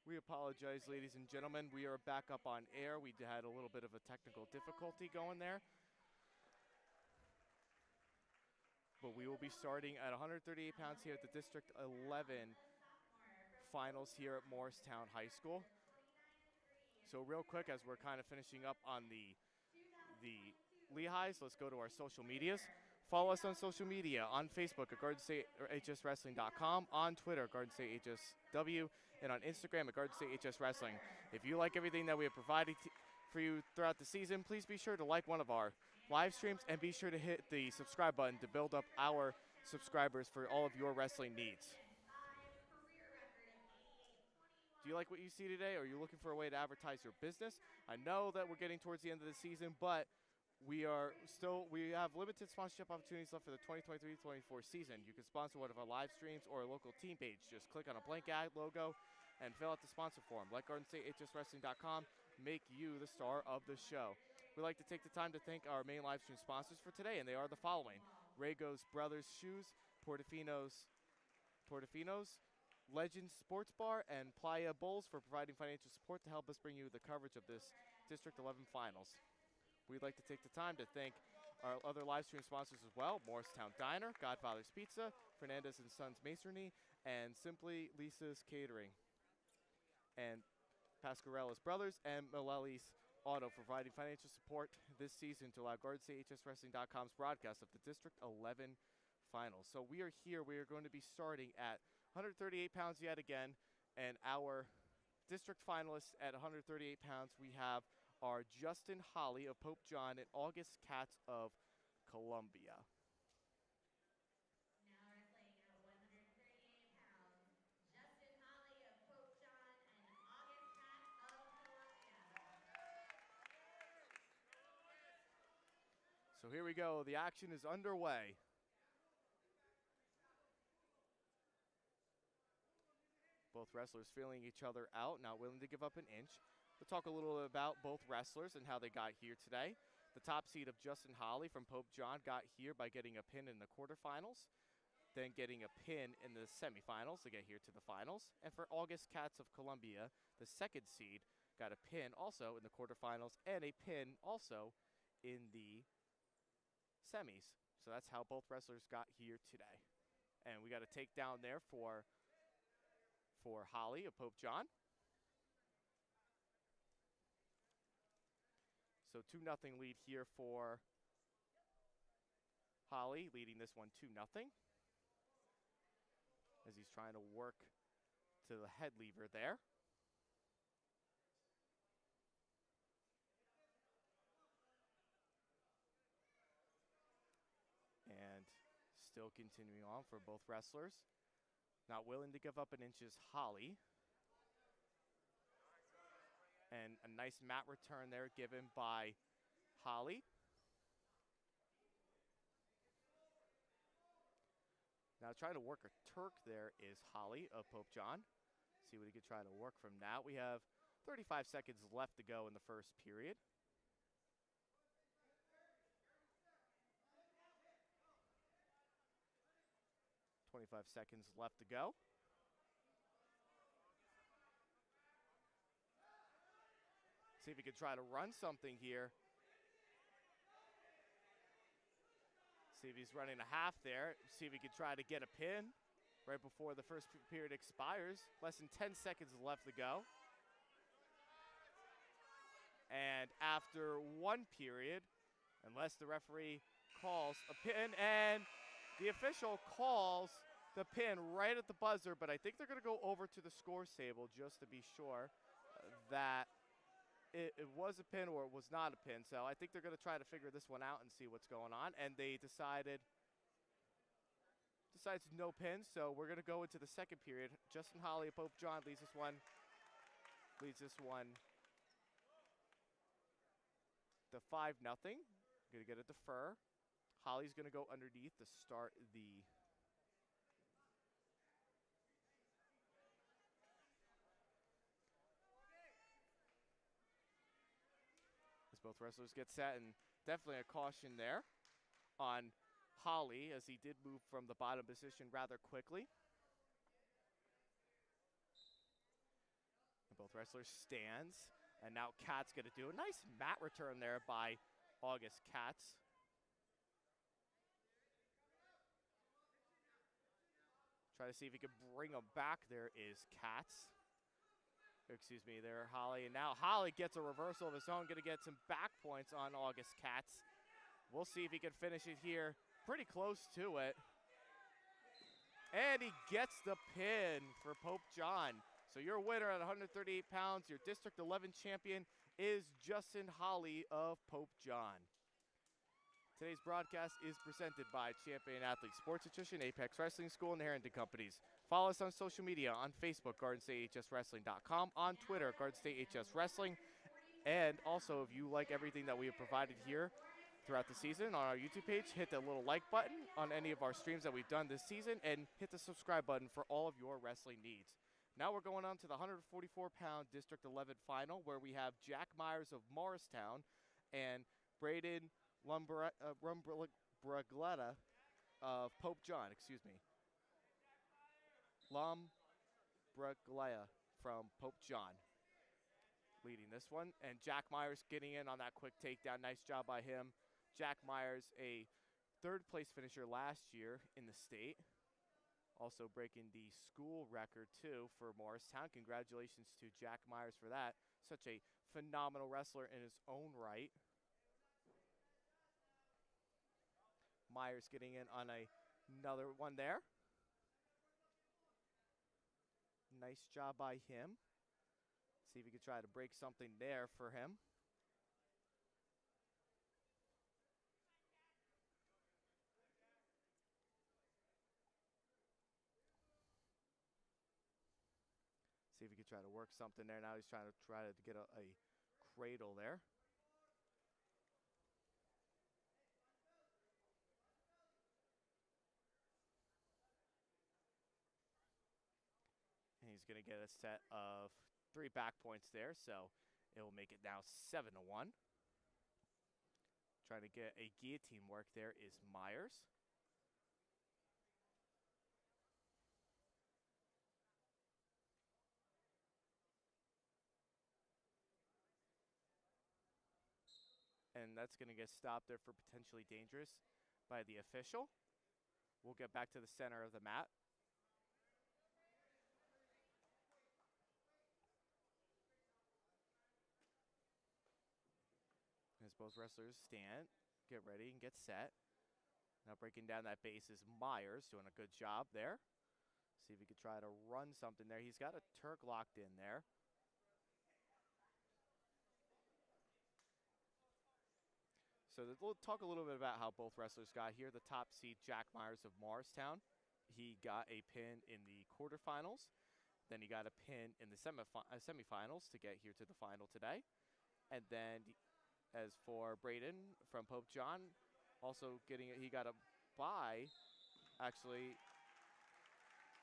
We apologize, ladies and gentlemen. We are back up on air. We had a little bit of a technical difficulty going there. But we will be starting at 138 pounds here at the District 11 finals here at Morristown High School. So real quick, as we're kind of finishing up on the Lehighs, let's go to our social medias. Follow us on social media, on Facebook at GardenStateHSWrestling.com, on Twitter at GardenStateHSW, and on Instagram at GardenStateHSWrestling. If you like everything that we have provided for you throughout the season, please be sure to like one of our live streams and be sure to hit the subscribe button to build up our subscribers for all of your wrestling needs. Do you like what you see today? Or are you looking for a way to advertise your business? I know that we're getting towards the end of the season, but we have limited sponsorship opportunities left for the 2023-24 season. You can sponsor one of our live streams or a local team page. Just click on a blank ad logo and fill out the sponsor form. Let GardenStateHSWrestling.com make you the star of the show. We'd like to take the time to thank our main live stream sponsors for today, and they are the following: Rago's Brothers Shoes, Portofino's, Legends Sports Bar, and Playa Bowls for providing financial support to help us bring you the coverage of this District 11 finals. We'd like to take the time to thank our other live stream sponsors as well: Morristown Diner, Godfather's Pizza, Fernandez & Sons Masonry, and Simply Lisa's Catering. And Pascarella's Brothers and Malelli's Auto for providing financial support this season to allow GardenStateHSWrestling.com's broadcast of the District 11 finals. So we are here. We are going to be starting at 138 pounds yet again, and our district finalists at 138 pounds, we have are Justin Holly of Pope John and August Katz of Columbia. Now wrestling at 138 pounds, Justin Holly of Pope John and August Katz of Columbia. So here we go. The action is underway. Both wrestlers feeling each other out, not willing to give up an inch. We'll talk a little bit about both wrestlers and how they got here today. The top seed of Justin Holly from Pope John got here by getting a pin in the quarterfinals, then getting a pin in the semifinals to get here to the finals. And for August Katz of Columbia, the second seed, got a pin also in the quarterfinals and a pin also in the semis. So that's how both wrestlers got here today. And we got a takedown there for Holly of Pope John. So 2-0 lead here for Holly, leading this one 2-0. As he's trying to work to the head lever there. And still continuing on for both wrestlers. Not willing to give up an inch is Holly. And a nice mat return there given by Holly. Now trying to work a Turk there is Holly of Pope John. See what he could try to work from that. We have 35 seconds left to go in the first period. .25 seconds left to go. See if he could try to run something here. See if he's running a half there. See if he could try to get a pin right before the first period expires. Less than 10 seconds left to go. And after one period, unless the referee calls a pin, and the official calls the pin right at the buzzer, but I think they're going to go over to the scores table just to be sure that it was a pin or it was not a pin. So I think they're going to try to figure this one out and see what's going on. And they decides no pin, so we're going to go into the second period. Justin Holly of Pope John leads this one to 5-0. Going to get a defer. Holly's going to go underneath to start the as both wrestlers get set, and definitely a caution there on Holly as he did move from the bottom position rather quickly. both wrestlers stands, and now Kat's going to do a nice mat return there by August Katz. Try to see if he can bring him back. There is Katz. Excuse me, there, Holly. And now Holly gets a reversal of his own, going to get some back points on August Katz. We'll see if he can finish it here. Pretty close to it. And he gets the pin for Pope John. So your winner at 138 pounds, your District 11 champion, is Justin Holly of Pope John. Today's broadcast is presented by Champion Athlete Sports Nutrition, Apex Wrestling School, and Harrington Companies. Follow us on social media on Facebook, GardenStateHSWrestling.com, on Twitter, GardenStateHSWrestling, and also if you like everything that we have provided here throughout the season on our YouTube page, hit the little like button on any of our streams that we've done this season, and hit the subscribe button for all of your wrestling needs. Now we're going on to the 144-pound District 11 final, where we have Jack Myers of Morristown and Braden Lumbragletta of Pope John, excuse me. Lumbragletta from Pope John leading this one. And Jack Myers getting in on that quick takedown. Nice job by him. Jack Myers, a third-place finisher last year in the state. Also breaking the school record, too, for Morristown. Congratulations to Jack Myers for that. Such a phenomenal wrestler in his own right. Myers getting in on another one there. Nice job by him. See if he can try to break something there for him. See if he can try to work something there. Now he's trying to get a cradle there. And he's going to get a set of 3 back points there, so it will make it now 7-1. Trying to get a guillotine work there is Myers. And that's going to get stopped there for potentially dangerous by the official. We'll get back to the center of the mat. As both wrestlers stand, get ready, and get set. Now breaking down that base is Myers, doing a good job there. See if he could try to run something there. He's got a Turk locked in there. So we'll talk a little bit about how both wrestlers got here. The top seed, Jack Myers of Morristown. He got a pin in the quarterfinals. Then he got a pin in the semifinals to get here to the final today. And then as for Braden from Pope John, also he got a bye. Actually,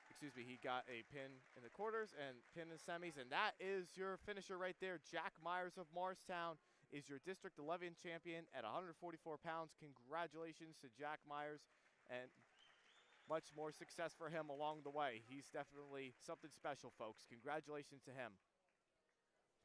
excuse me, he got a pin in the quarters and pin in the semis. And that is your finisher right there. Jack Myers of Morristown is your District 11 champion at 144 pounds. Congratulations to Jack Myers, and much more success for him along the way. He's definitely something special, folks. Congratulations to him.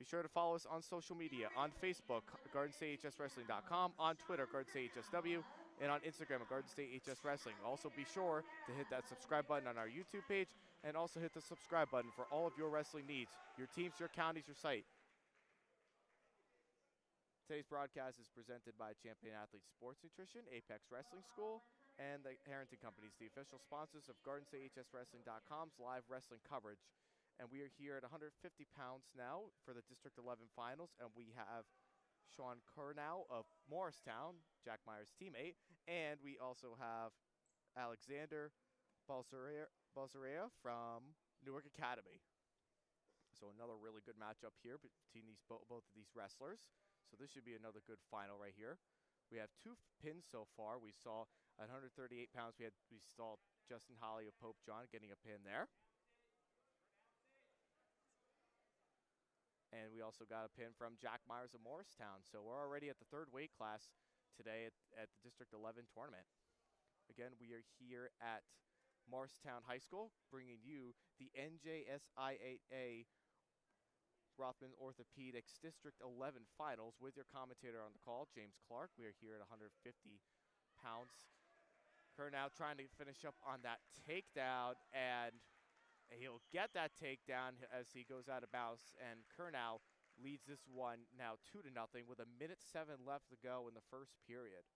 Be sure to follow us on social media, on Facebook, GardenStateHSWrestling.com, on Twitter, GardenStateHSW, and on Instagram at GardenStateHSWrestling. Also be sure to hit that subscribe button on our YouTube page, and also hit the subscribe button for all of your wrestling needs, your teams, your counties, your site. Today's broadcast is presented by Champion Athlete Sports Nutrition, Apex Wrestling School, and the Harrington Companies, the official sponsors of GardenStateHSWrestling.com's live wrestling coverage. And we are here at 150 pounds now for the District 11 finals, and we have Sean Curnow of Morristown, Jack Myers' teammate, and we also have Alexander Balsarea from Newark Academy. So another really good matchup here between both of these wrestlers. So this should be another good final right here. We have 2 pins so far. We saw at 138 pounds, we saw Justin Holly of Pope John getting a pin there. And we also got a pin from Jack Myers of Morristown. So we're already at the 3rd weight class today at the District 11 tournament. Again, we are here at Morristown High School, bringing you the NJSIAA Rothman Orthopedics District 11 Finals with your commentator on the call, James Clarke. We are here at 150 pounds. Curnow trying to finish up on that takedown, and he'll get that takedown as he goes out of bounds, and Curnow leads this one now 2-0 with 1:07 left to go in the first period.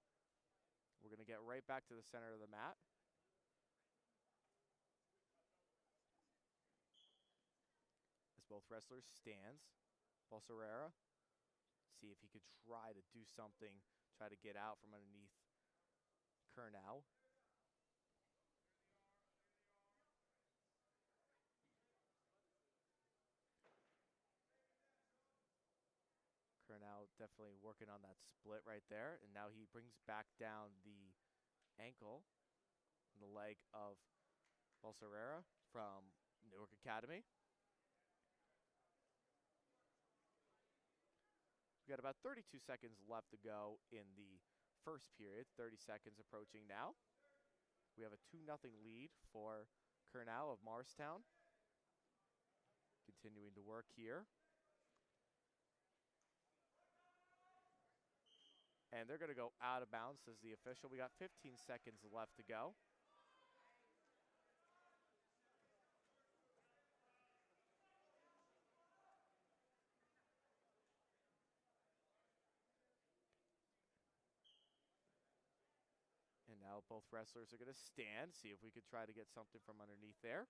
We're going to get right back to the center of the mat. As both wrestlers stands, Bolserera, see if he could try to do something, try to get out from underneath Curnow. Curnow definitely working on that split right there, and now he brings back down the ankle and the leg of Bolserera from Newark Academy. We got about 32 seconds left to go in the first period, 30 seconds approaching now. We have a 2-0 lead for Curnow of Morristown. Continuing to work here. And they're going to go out of bounds, says the official. We got 15 seconds left to go. And now both wrestlers are going to stand, see if we could try to get something from underneath there.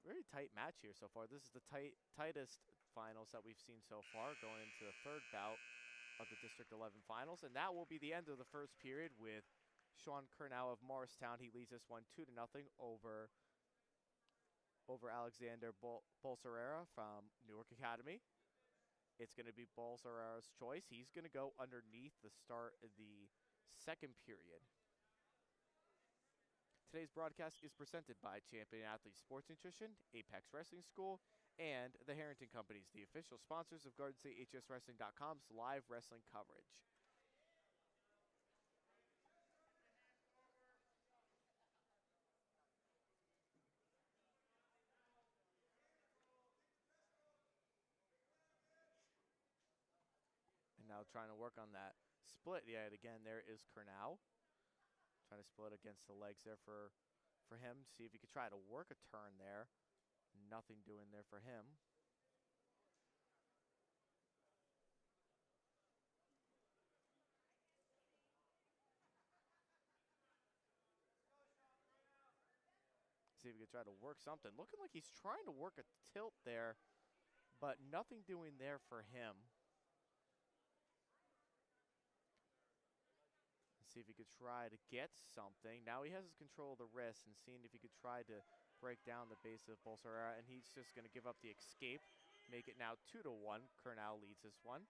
Very tight match here so far. This is the tightest finals that we've seen so far, going into the third bout of the District 11 Finals. And that will be the end of the first period with Sean Curnow of Morristown. He leads this one 2-0 over Alexander Bolserera from Newark Academy. It's going to be Bolserera's choice. He's going to go underneath the start of the second period. Today's broadcast is presented by Champion Athlete Sports Nutrition, Apex Wrestling School, and the Harrington Companies, the official sponsors of GardenStateHSWrestling.com's live wrestling coverage. And now trying to work on that split yet again. There is Curnow. Trying to split against the legs there for him. See if he could try to work a turn there. Nothing doing there for him. See if he could try to work something. Looking like he's trying to work a tilt there, but nothing doing there for him. See if he could try to get something. Now he has his control of the wrist and seeing if he could try to break down the base of Bolserera, and he's just going to give up the escape, make it now 2-1. Curnow leads this one.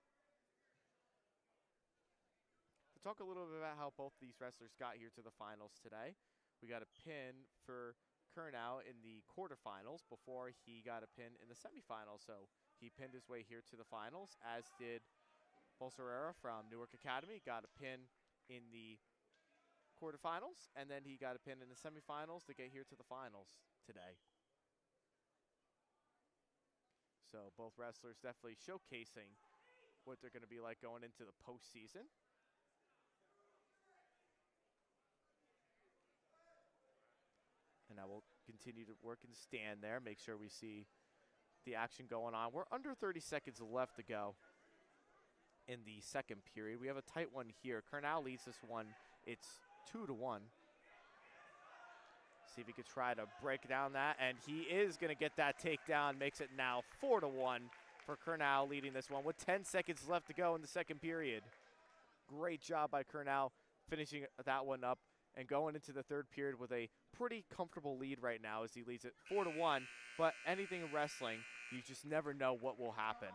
To talk a little bit about how both these wrestlers got here to the finals today, we got a pin for Curnow in the quarterfinals before he got a pin in the semifinals. So he pinned his way here to the finals, as did Bolserera from Newark Academy. Got a pin in the quarterfinals, and then he got a pin in the semifinals to get here to the finals today. So both wrestlers definitely showcasing what they're going to be like going into the postseason. And now we'll continue to work and stand there, make sure we see the action going on. We're under 30 seconds left to go in the second period. We have a tight one here. Curnow leads this one. It's 2-1. See if he could try to break down that, and he is going to get that takedown. Makes it now 4-1 for Curnow, leading this one with 10 seconds left to go in the second period. Great job by Curnow finishing that one up and going into the third period with a pretty comfortable lead right now as he leads it 4-1. But anything in wrestling, you just never know what will happen.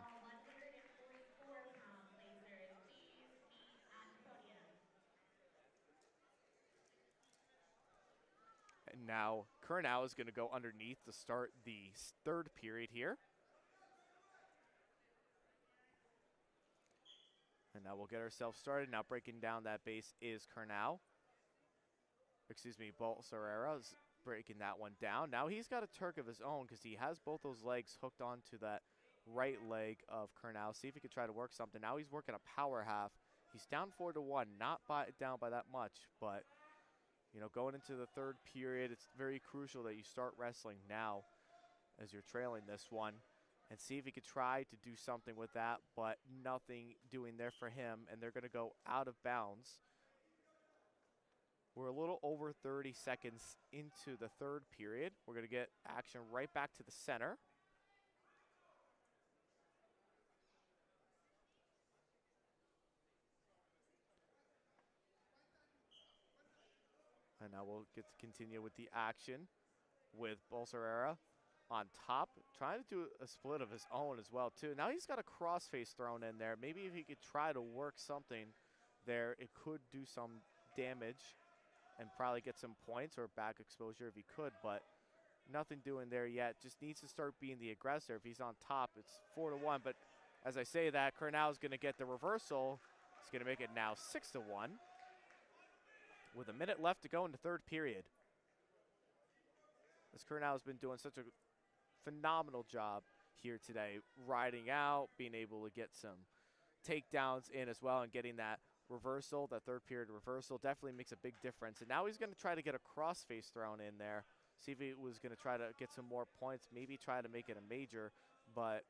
And now Curnow is going to go underneath to start the third period here. And now we'll get ourselves started. Now breaking down that base is Curnow. Excuse me, Bolserera's breaking that one down. Now he's got a Turk of his own because he has both those legs hooked onto that right leg of Kernow. See if he could try to work something. Now he's working a power half. He's down 4-1, not down by that much, but you know, going into the third period, it's very crucial that you start wrestling now as you're trailing this one and see if he could try to do something with that, but nothing doing there for him, and they're going to go out of bounds. We're a little over 30 seconds into the third period. We're going to get action right back to the center. And now we'll get to continue with the action with Bolsarera on top, trying to do a split of his own as well, too. Now he's got a crossface thrown in there. Maybe if he could try to work something there, it could do some damage and probably get some points or back exposure if he could, but nothing doing there yet. Just needs to start being the aggressor. If he's on top, it's 4-1, but as I say that, Kernow is going to get the reversal. He's going to make it now 6-1 with a minute left to go in the third period. As Kernow has been doing such a phenomenal job here today, riding out, being able to get some takedowns in as well, and getting that reversal, that third period reversal, definitely makes a big difference. And now he's going to try to get a crossface thrown in there, see if he was going to try to get some more points, maybe try to make it a major. But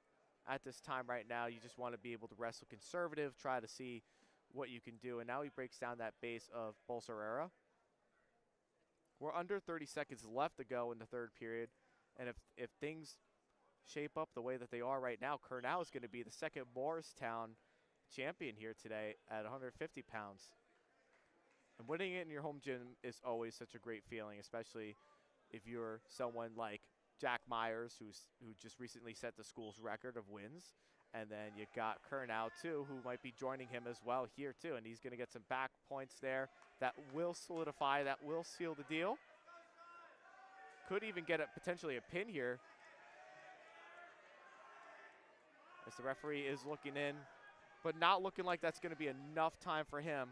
at this time right now, you just want to be able to wrestle conservative, try to see what you can do. And now he breaks down that base of Bolsarera. We're under 30 seconds left to go in the third period, and if things shape up the way that they are right now, Kernow is going to be the second Morristown champion here today at 150 pounds. And winning it in your home gym is always such a great feeling, especially if you're someone like Jack Myers, who just recently set the school's record of wins. And then you got Kernow, too, who might be joining him as well here, too. And he's going to get some back points there that will solidify, that will seal the deal. Could even get potentially a pin here, as the referee is looking in, but not looking like that's going to be enough time for him.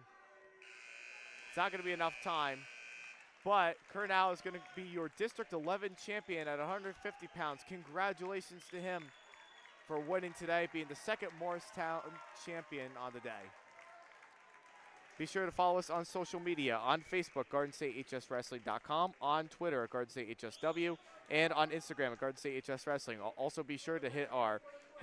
It's not going to be enough time, but Kernow is going to be your District 11 champion at 150 pounds. Congratulations to him for winning today, being the second Morristown champion on the day. Be sure to follow us on social media, on Facebook, GardenStateHSWrestling.com, on Twitter at GardenStateHSW, and on Instagram at GardenStateHSWrestling. Also be sure to hit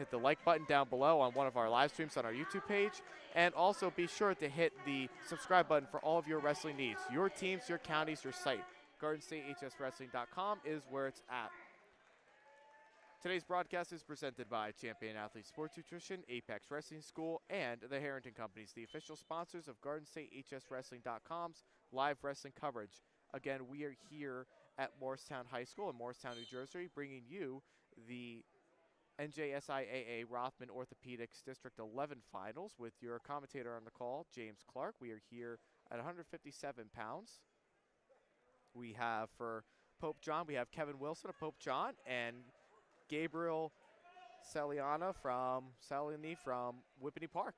the like button down below on one of our live streams on our YouTube page, and also be sure to hit the subscribe button for all of your wrestling needs. Your teams, your counties, your site. GardenStateHSWrestling.com is where it's at. Today's broadcast is presented by Champion Athlete Sports Nutrition, Apex Wrestling School, and the Harrington Companies, the official sponsors of GardenStateHSWrestling.com's live wrestling coverage. Again, we are here at Morristown High School in Morristown, New Jersey, bringing you the NJSIAA Rothman Orthopedics District 11 Finals with your commentator on the call, James Clarke. We are here at 157 pounds. We have for Pope John, we have Kevin Wilson of Pope John, and Gabriel Salini from Whippany Park.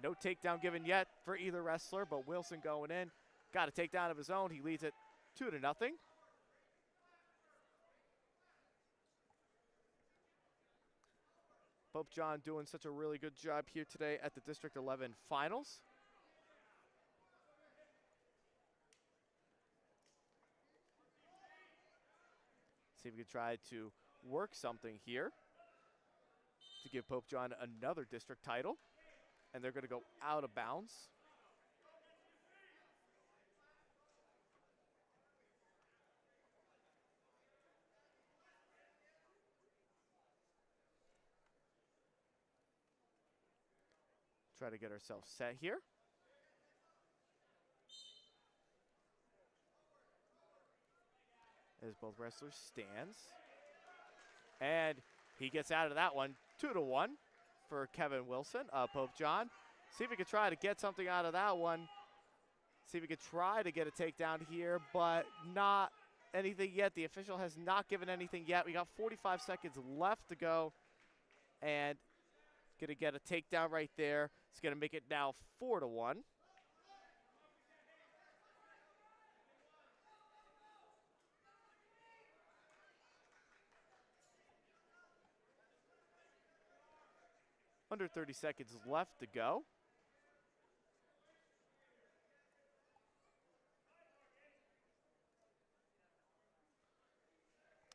No takedown given yet for either wrestler, but Wilson going in. Got a takedown of his own. He leads it 2-0. Pope John doing such a really good job here today at the District 11 Finals. See if we can try to work something here to give Pope John another district title. And they're going to go out of bounds. Try to get ourselves set here. As both wrestlers stands. And he gets out of that one, 2-1 for Kevin Wilson, Pope John. See if we could try to get something out of that one. See if we could try to get a takedown here, but not anything yet. The official has not given anything yet. We got 45 seconds left to go. And gonna get a takedown right there. It's going to make it now 4-1. Under 30 seconds left to go.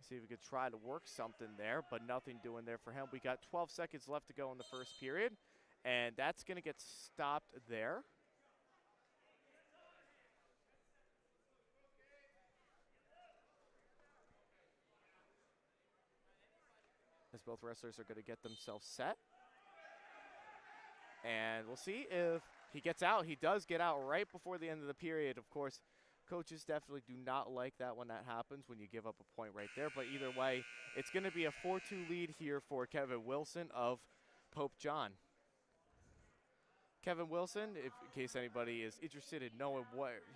See if we could try to work something there, but nothing doing there for him. We got 12 seconds left to go in the first period, and that's going to get stopped there. As both wrestlers are going to get themselves set. And we'll see if he gets out. He does get out right before the end of the period. Of course, coaches definitely do not like that when that happens, when you give up a point right there. But either way, it's going to be a 4-2 lead here for Kevin Wilson of Pope John. Kevin Wilson, if, in case anybody is interested in knowing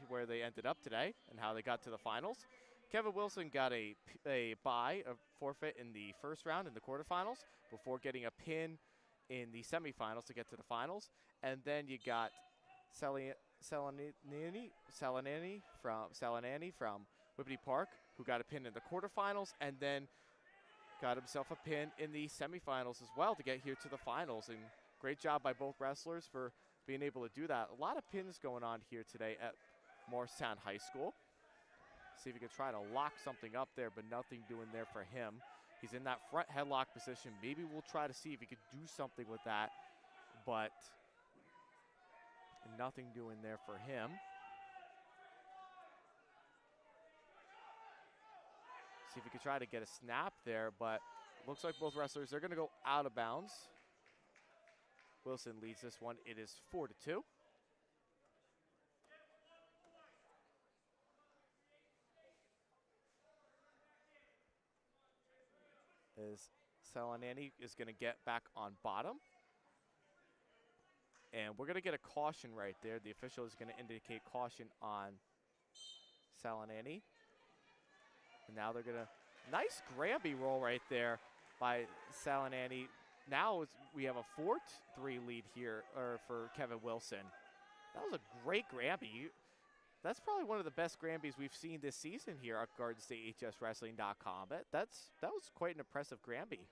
where they ended up today and how they got to the finals, Kevin Wilson got a forfeit in the first round in the quarterfinals before getting a pin in the semifinals to get to the finals. And then you got Salanani from Whippany Park, who got a pin in the quarterfinals and then got himself a pin in the semifinals as well to get here to the finals. And great job by both wrestlers for being able to do that. A lot of pins going on here today at Morristown High School. See if he could try to lock something up there, but nothing doing there for him. He's in that front headlock position. Maybe we'll try to see if he could do something with that, but nothing doing there for him. See if he could try to get a snap there, but looks like both wrestlers, they're going to go out of bounds. Wilson leads this one. It is 4-2. As Salanani is going to get back on bottom. And we're going to get a caution right there. The official is going to indicate caution on Salanani. And now they're going to, nice Granby roll right there by Salanani. Now we have a 4-3 lead here for Kevin Wilson. That was a great Granby. That's probably one of the best Granbys we've seen this season here at GardenStateHSWrestling.com. That was quite an impressive Granby.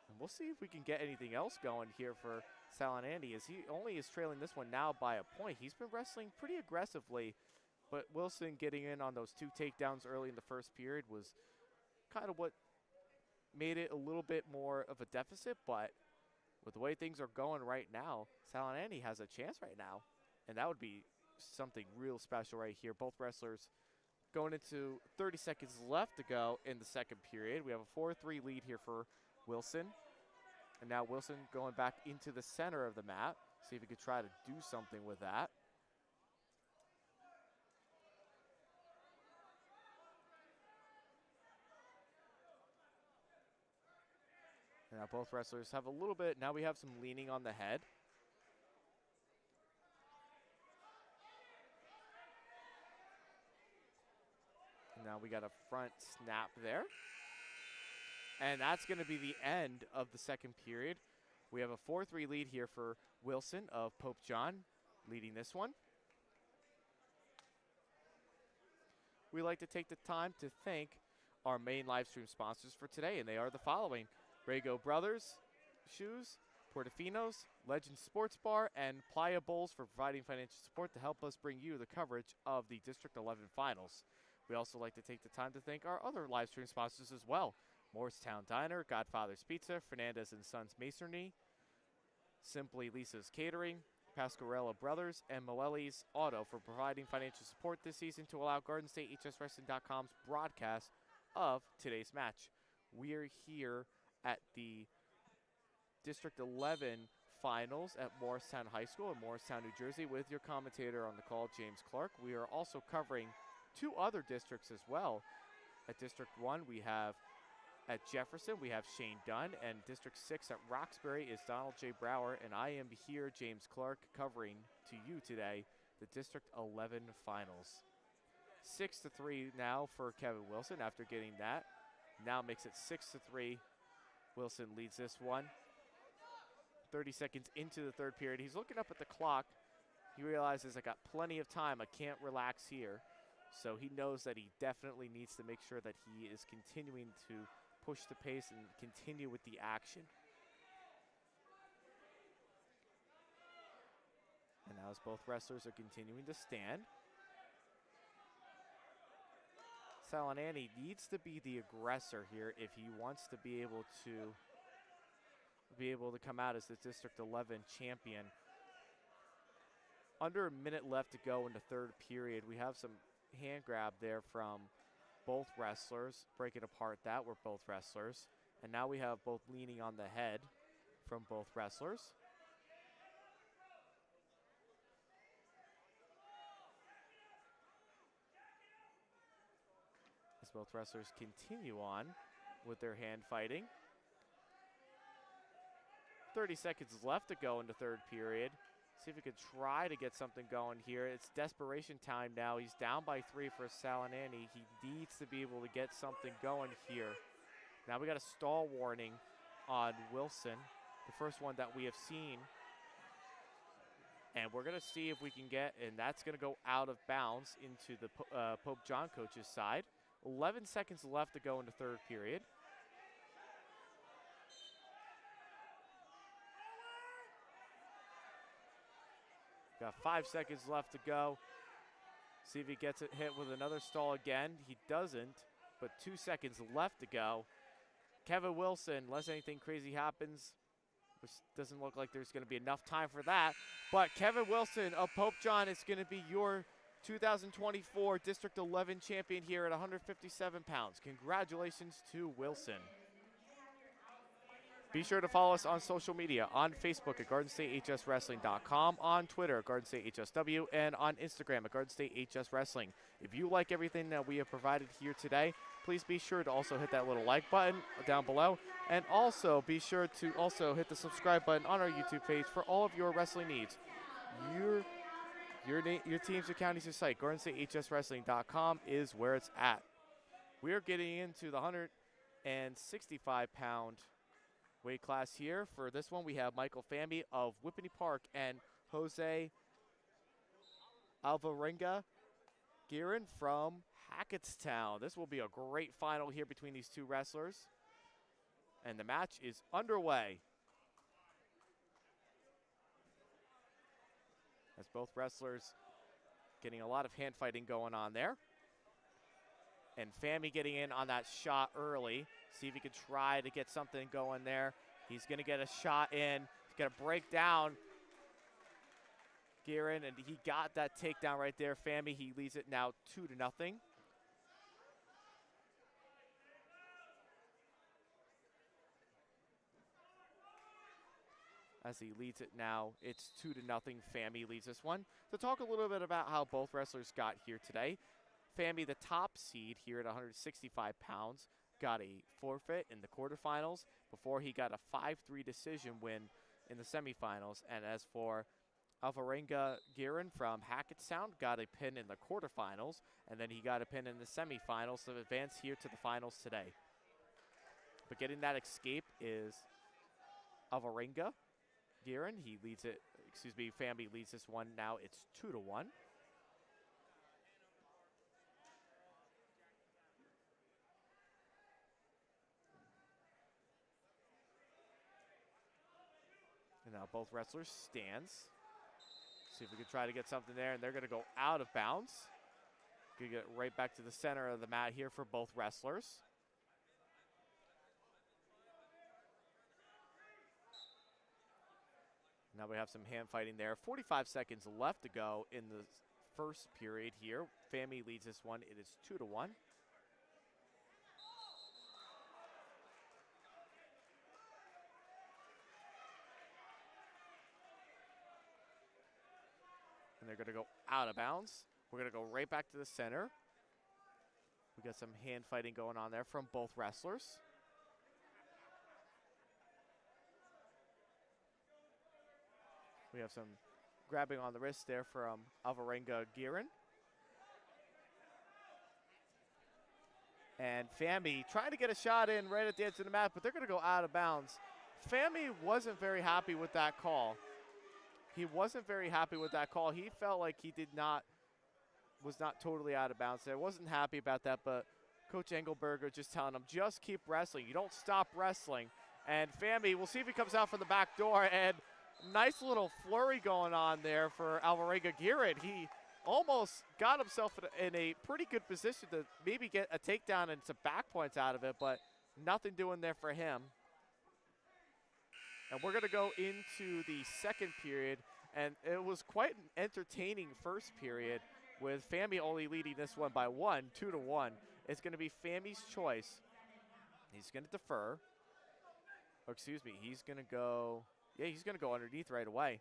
And we'll see if we can get anything else going here for Salanani, as he only is trailing this one now by a point. He's been wrestling pretty aggressively, but Wilson getting in on those 2 takedowns early in the first period was kind of what made it a little bit more of a deficit. But with the way things are going right now, Salanani has a chance right now. And that would be something real special right here. Both wrestlers going into 30 seconds left to go in the second period. We have a 4-3 lead here for Wilson. And now Wilson going back into the center of the mat. See if he could try to do something with that. And now both wrestlers have a little bit, now we have some leaning on the head. Now we got a front snap there. And that's going to be the end of the second period. We have a 4-3 lead here for Wilson of Pope John, leading this one. We like to take the time to thank our main live stream sponsors for today, and they are the following: Rago Brothers Shoes, Portofino's, Legend Sports Bar, and Playa Bowls for providing financial support to help us bring you the coverage of the District 11 Finals. We also like to take the time to thank our other live stream sponsors as well: Morristown Diner, Godfather's Pizza, Fernandez and Sons Masonry, Simply Lisa's Catering, Pasquarella Brothers, and Moelli's Auto for providing financial support this season to allow GardenStateHSWrestling.com's broadcast of today's match. We are here at the District 11 Finals at Morristown High School in Morristown, New Jersey, with your commentator on the call, James Clarke. We are also covering 2 other districts as well. At District 1, we have at Jefferson, we have Shane Dunn, and District 6 at Roxbury is Donald J. Brower, and I am here, James Clarke, covering to you today the District 11 Finals. 6-3 now for Kevin Wilson after getting that. Now makes it 6-3. Wilson leads this one. 30 seconds into the third period. He's looking up at the clock. He realizes I got plenty of time. I can't relax here. So he knows that he definitely needs to make sure that he is continuing to push the pace and continue with the action. And now as both wrestlers are continuing to stand, Salanani needs to be the aggressor here if he wants to be able to come out as the District 11 champion. Under a minute left to go in the third period. We have some hand grab there from both wrestlers, breaking apart that were both wrestlers. And now we have both leaning on the head from both wrestlers. As both wrestlers continue on with their hand fighting. 30 seconds left to go in the third period. See if we could try to get something going here. It's desperation time now. He's down by 3 for Salanani. He needs to be able to get something going here. Now we got a stall warning on Wilson, the first one that we have seen. And we're going to see if we can get, and that's going to go out of bounds into the Pope John coach's side. 11 seconds left to go in the third period. Got 5 seconds left to go. See if he gets it hit with another stall again. He doesn't, but 2 seconds left to go. Kevin Wilson, unless anything crazy happens, which doesn't look like there's going to be enough time for that, but Kevin Wilson of Pope John is going to be your 2024 District 11 champion here at 157 pounds. Congratulations to Wilson. Be sure to follow us on social media, on Facebook at GardenStateHSWrestling.com, on Twitter at GardenStateHSW, and on Instagram at GardenStateHSWrestling. If you like everything that we have provided here today, please be sure to also hit that little like button down below, and also be sure to also hit the subscribe button on our YouTube page for all of your wrestling needs. Your teams, your counties, your site, GardenStateHSWrestling.com is where it's at. We are getting into the 165-pound weight class here. For this one, we have Michael Famby of Whippany Park and Jose Alvarenga Guerin from Hackettstown. This will be a great final here between these two wrestlers. And the match is underway. As both wrestlers getting a lot of hand fighting going on there. And Famby getting in on that shot early. See if he can try to get something going there. He's going to get a shot in. He's going to break down Guerin, and he got that takedown right there. Famby, he leads it now 2-0. As he leads it now, it's 2-0. Famby leads this one. To talk a little bit about how both wrestlers got here today. Famby, the top seed here at 165 pounds, got a forfeit in the quarterfinals before he got a 5-3 decision win in the semifinals. And as for Alvarenga Guerin from Hackettstown, got a pin in the quarterfinals, and then he got a pin in the semifinals to advance here to the finals today. But getting that escape is Alvarenga Guerin. He leads it, Famby leads this one now. It's 2-1. And now both wrestlers stands. See if we can try to get something there, and they're going to go out of bounds. Going to get right back to the center of the mat here for both wrestlers. Now we have some hand fighting there. 45 seconds left to go in the first period here. Famby leads this one. It is 2-1. And they're going to go out of bounds. We're going to go right back to the center. We got some hand fighting going on there from both wrestlers. We have some grabbing on the wrist there from Alvarenga Guerin. And Famby trying to get a shot in right at the edge of the mat, but they're going to go out of bounds. Fami wasn't very happy with that call. He wasn't very happy with that call. He felt like he was not totally out of bounds there. Wasn't happy about that, but Coach Engelberger just telling him, just keep wrestling. You don't stop wrestling. And Fami, we'll see if he comes out from the back door. And nice little flurry going on there for Alvarenga Girin. He almost got himself in a pretty good position to maybe get a takedown and some back points out of it, but nothing doing there for him. And we're going to go into the second period, and it was quite an entertaining first period with Fami only leading this one by 2-1. It's going to be Fami's choice. He's going to defer. Or excuse me, he's going to go, he's going to go underneath right away.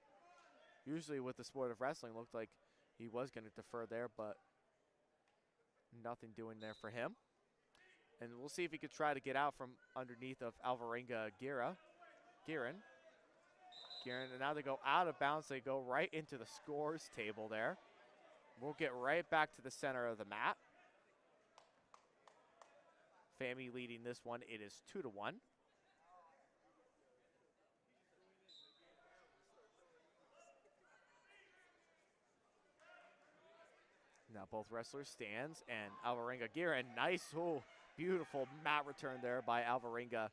Usually with the sport of wrestling, looked like he was going to defer there, but nothing doing there for him. And we'll see if he could try to get out from underneath of Alvarenga Girin, and now they go out of bounds. They go right into the scores table there. We'll get right back to the center of the mat. Fami leading this one. It is 2-1. Now both wrestlers stands, and Alvarenga Girin, nice, beautiful mat return there by Alvarenga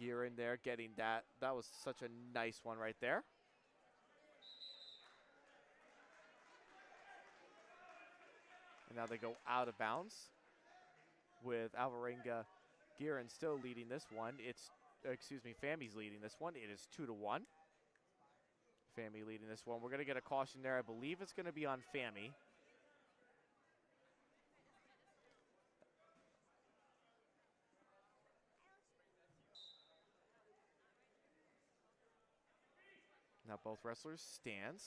Girin there, getting that. That was such a nice one right there. And now they go out of bounds with Alvarenga Girin still leading this one. Fami's leading this one. It is 2-1. Fami leading this one. We're going to get a caution there. I believe it's going to be on Fami. Now both wrestlers stands.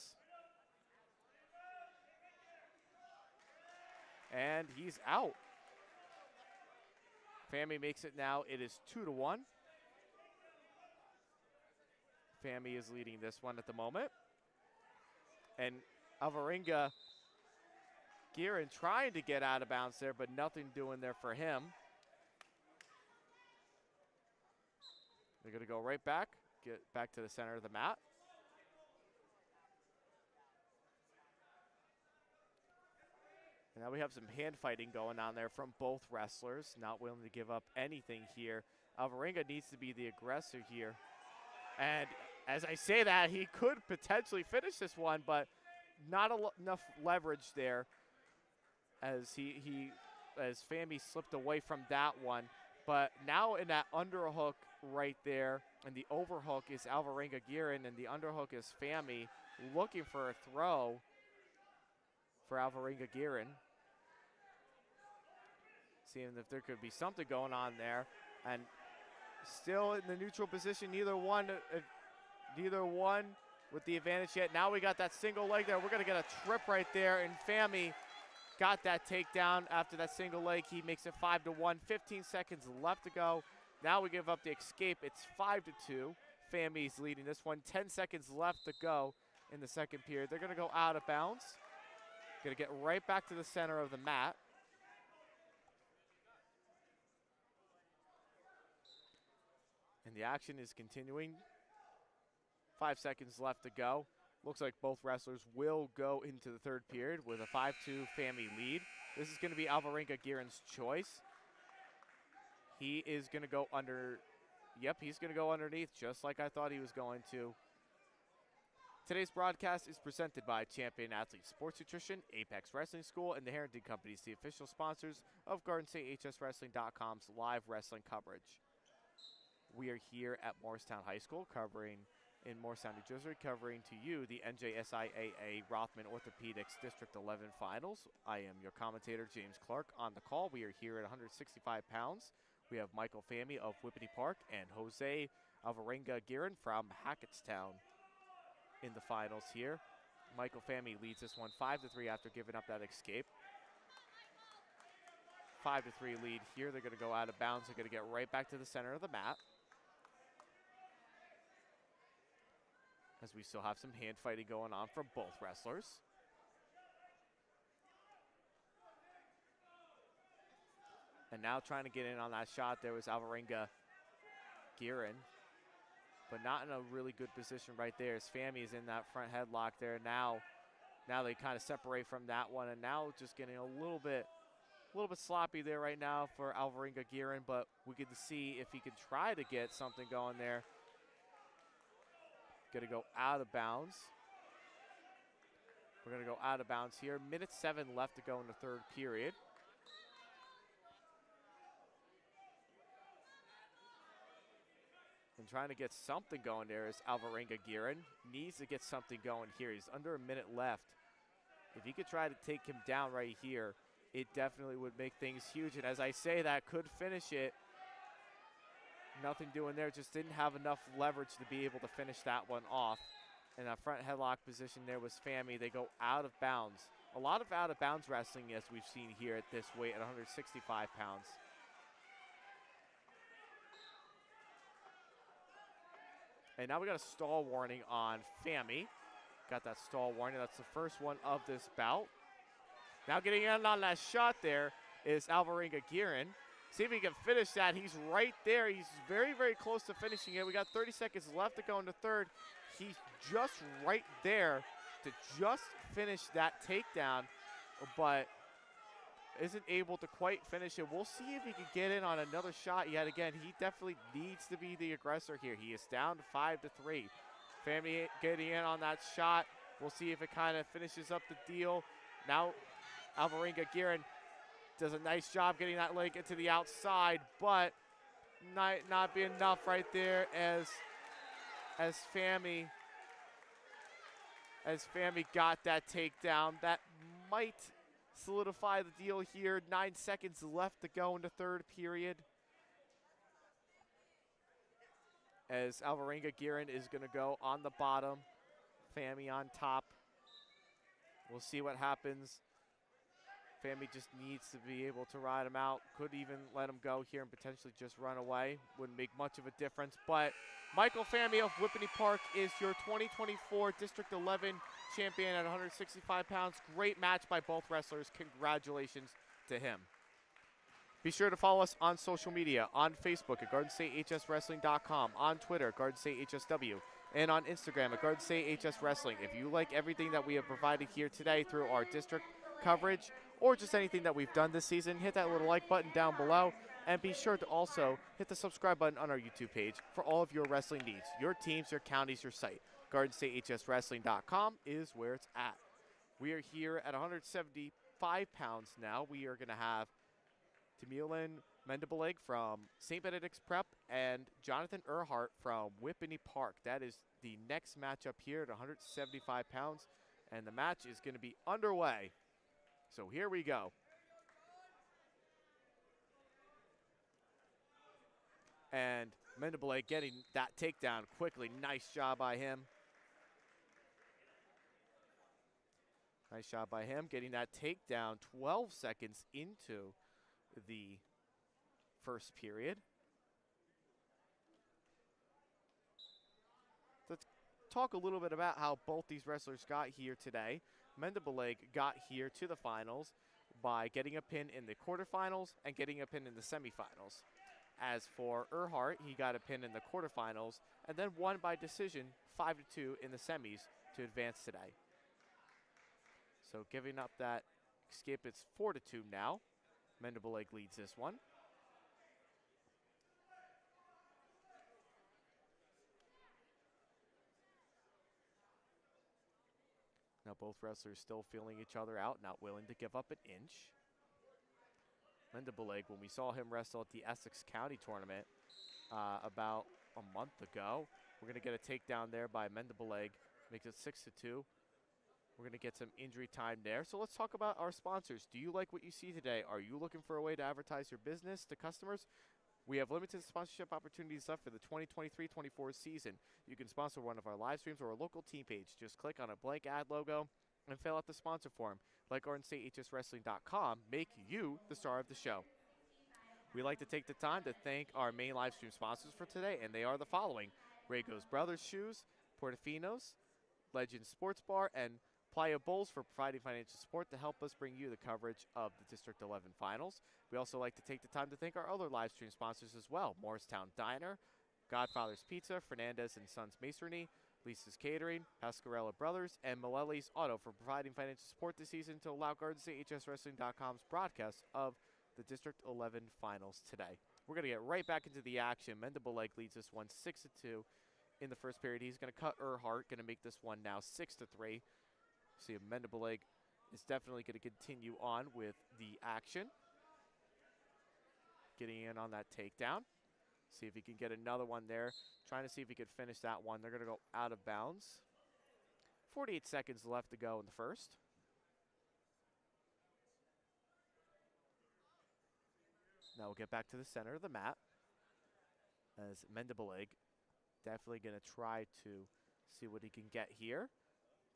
And he's out. Fami makes it now. It is 2-1. Fami is leading this one at the moment. And Alvarenga Girin trying to get out of bounds there, but nothing doing there for him. They're going to go right back, get back to the center of the mat. And now we have some hand fighting going on there from both wrestlers, not willing to give up anything here. Alvarenga needs to be the aggressor here. And as I say that, he could potentially finish this one, but not enough leverage there as as Fami slipped away from that one. But now in that underhook right there, and the overhook is Alvarenga Girin, and the underhook is Fami looking for a throw for Alvarenga Girin. Seeing if there could be something going on there. And still in the neutral position, neither one with the advantage yet. Now we got that single leg there. We're going to get a trip right there, and Fami got that takedown after that single leg. He makes it 5-1, 15 seconds left to go. Now we give up the escape. It's 5-2. Fami's leading this one. 10 seconds left to go in the second period. They're going to go out of bounds. Going to get right back to the center of the mat. And the action is continuing. 5 seconds left to go. Looks like both wrestlers will go into the third period with a 5-2 Fami lead. This is going to be Alvarenga Girin's choice. He is going to go he's going to go underneath just like I thought he was going to. Today's broadcast is presented by Champion Athlete Sports Nutrition, Apex Wrestling School, and the Harrington Companies, the official sponsors of GardenStateHSWrestling.com's live wrestling coverage. We are here at Morristown High School in Morristown, New Jersey, covering to you the NJSIAA Rothman Orthopedics District 11 Finals. I am your commentator, James Clarke. On the call, we are here at 165 pounds. We have Michael Fami of Whippany Park and Jose Alvarenga Girin from Hackettstown in the finals here. Michael Fami leads this one 5-3 after giving up that escape. 5-3 lead here. They're going to go out of bounds. They're going to get right back to the center of the mat. As we still have some hand fighting going on from both wrestlers. And now trying to get in on that shot there was Alvarenga Gearin, but not in a really good position right there as Fami is in that front headlock there. Now they kind of separate from that one, and now just getting a little bit sloppy there right now for Alvarenga Gearin, but we get to see if he can try to get something going there. Gonna go out of bounds. We're gonna go out of bounds here. Minute 7 left to go in the third period. And trying to get something going there is Alvarenga Gearin. Needs to get something going here. He's under a minute left. If he could try to take him down right here, it definitely would make things huge. And as I say, that could finish it. Nothing doing there, just didn't have enough leverage to be able to finish that one off. And that front headlock position there was Fami. They go out of bounds. A lot of out of bounds wrestling as we've seen here at this weight at 165 pounds. And now we got a stall warning on Fami. Got that stall warning. That's the first one of this bout. Now getting in on that shot there is Alvarenga Gearin. See if he can finish that. He's right there. He's very, very close to finishing it. We got 30 seconds left to go into third. He's just right there to just finish that takedown, but isn't able to quite finish it. We'll see if he can get in on another shot yet again. He definitely needs to be the aggressor here. He is down to 5-3. Fami getting in on that shot. We'll see if it kind of finishes up the deal. Now Alvarenga Gearin does a nice job getting that leg into the outside, but not be enough right there as Fami got that takedown. That might solidify the deal here. 9 seconds left to go in the third period. As Alvarenga Gearin is going to go on the bottom, Fami on top. We'll see what happens. Fami just needs to be able to ride him out. Could even let him go here and potentially just run away. Wouldn't make much of a difference. But Michael Fami of Whippany Park is your 2024 District 11 champion at 165 pounds. Great match by both wrestlers. Congratulations to him. Be sure to follow us on social media, on Facebook at GardenStateHSWrestling.com, on Twitter, GardenStateHSW, and on Instagram at GardenStateHSWrestling. If you like everything that we have provided here today through our district coverage or just anything that we've done this season, hit that little like button down below, and be sure to also hit the subscribe button on our YouTube page for all of your wrestling needs, your teams, your counties, your site. GardenStateHSWrestling.com is where it's at. We are here at 175 pounds now. We are going to have Tamilan Mendebeleg from St. Benedict's Prep and Jonathan Earhart from Whippany Park. That is the next matchup here at 175 pounds, and the match is going to be underway. So here we go. And Mendebeleg getting that takedown quickly. Nice job by him. Nice job by him getting that takedown 12 seconds into the first period. Let's talk a little bit about how both these wrestlers got here today. Mendebeleg got here to the finals by getting a pin in the quarterfinals and getting a pin in the semifinals. As for Earhart, he got a pin in the quarterfinals and then won by decision 5-2 in the semis to advance today. So giving up that skip, it's 4-2 now. Mendebeleg leads this one. Now both wrestlers still feeling each other out, not willing to give up an inch. Mendebeleg, when we saw him wrestle at the Essex County tournament about a month ago, we're going to get a takedown there by Mendebeleg, makes it 6-2. We're going to get some injury time there. So let's talk about our sponsors. Do you like what you see today? Are you looking for a way to advertise your business to customers? We have limited sponsorship opportunities left for the 2023-24 season. You can sponsor one of our live streams or a local team page. Just click on a blank ad logo and fill out the sponsor form. Like GardenStateHSWrestling.com, make you the star of the show. We like to take the time to thank our main live stream sponsors for today, and they are the following: Rago's Brothers Shoes, Portofino's, Legends Sports Bar, and Playa Bowls for providing financial support to help us bring you the coverage of the District 11 Finals. We also like to take the time to thank our other live stream sponsors as well: Morristown Diner, Godfather's Pizza, Fernandez and Sons Masonry, Lisa's Catering, Pascarella Brothers, and Malelli's Auto for providing financial support this season to allow GardensStateHSWrestling.com's broadcast of the District 11 Finals today. We're going to get right back into the action. Mendebeleg leads this one 6-2 in the first period. He's going to cut Earhart, going to make this one now 6-3. See, Mendebeleg is definitely going to continue on with the action. Getting in on that takedown. See if he can get another one there. Trying to see if he could finish that one. They're going to go out of bounds. 48 seconds left to go in the first. Now we'll get back to the center of the mat. As Mendebeleg definitely going to try to see what he can get here.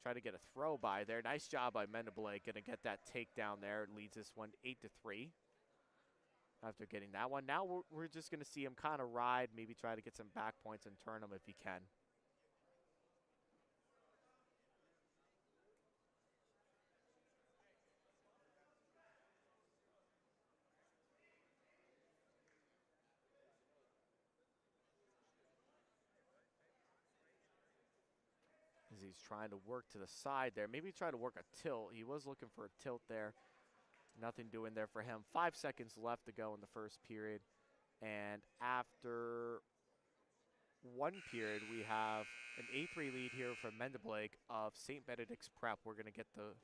Try to get a throw by there. Nice job by Mendebeleg. Going to get that takedown there. It leads this one 8-3. After getting that one. Now we're just going to see him kind of ride, maybe try to get some back points and turn them if he can. As he's trying to work to the side there. Maybe try to work a tilt. He was looking for a tilt there. Nothing doing there for him. 5 seconds left to go in the first period. And after one period, we have an 8-3 lead here from Mendebeleg of St. Benedict's Prep. We're going to get the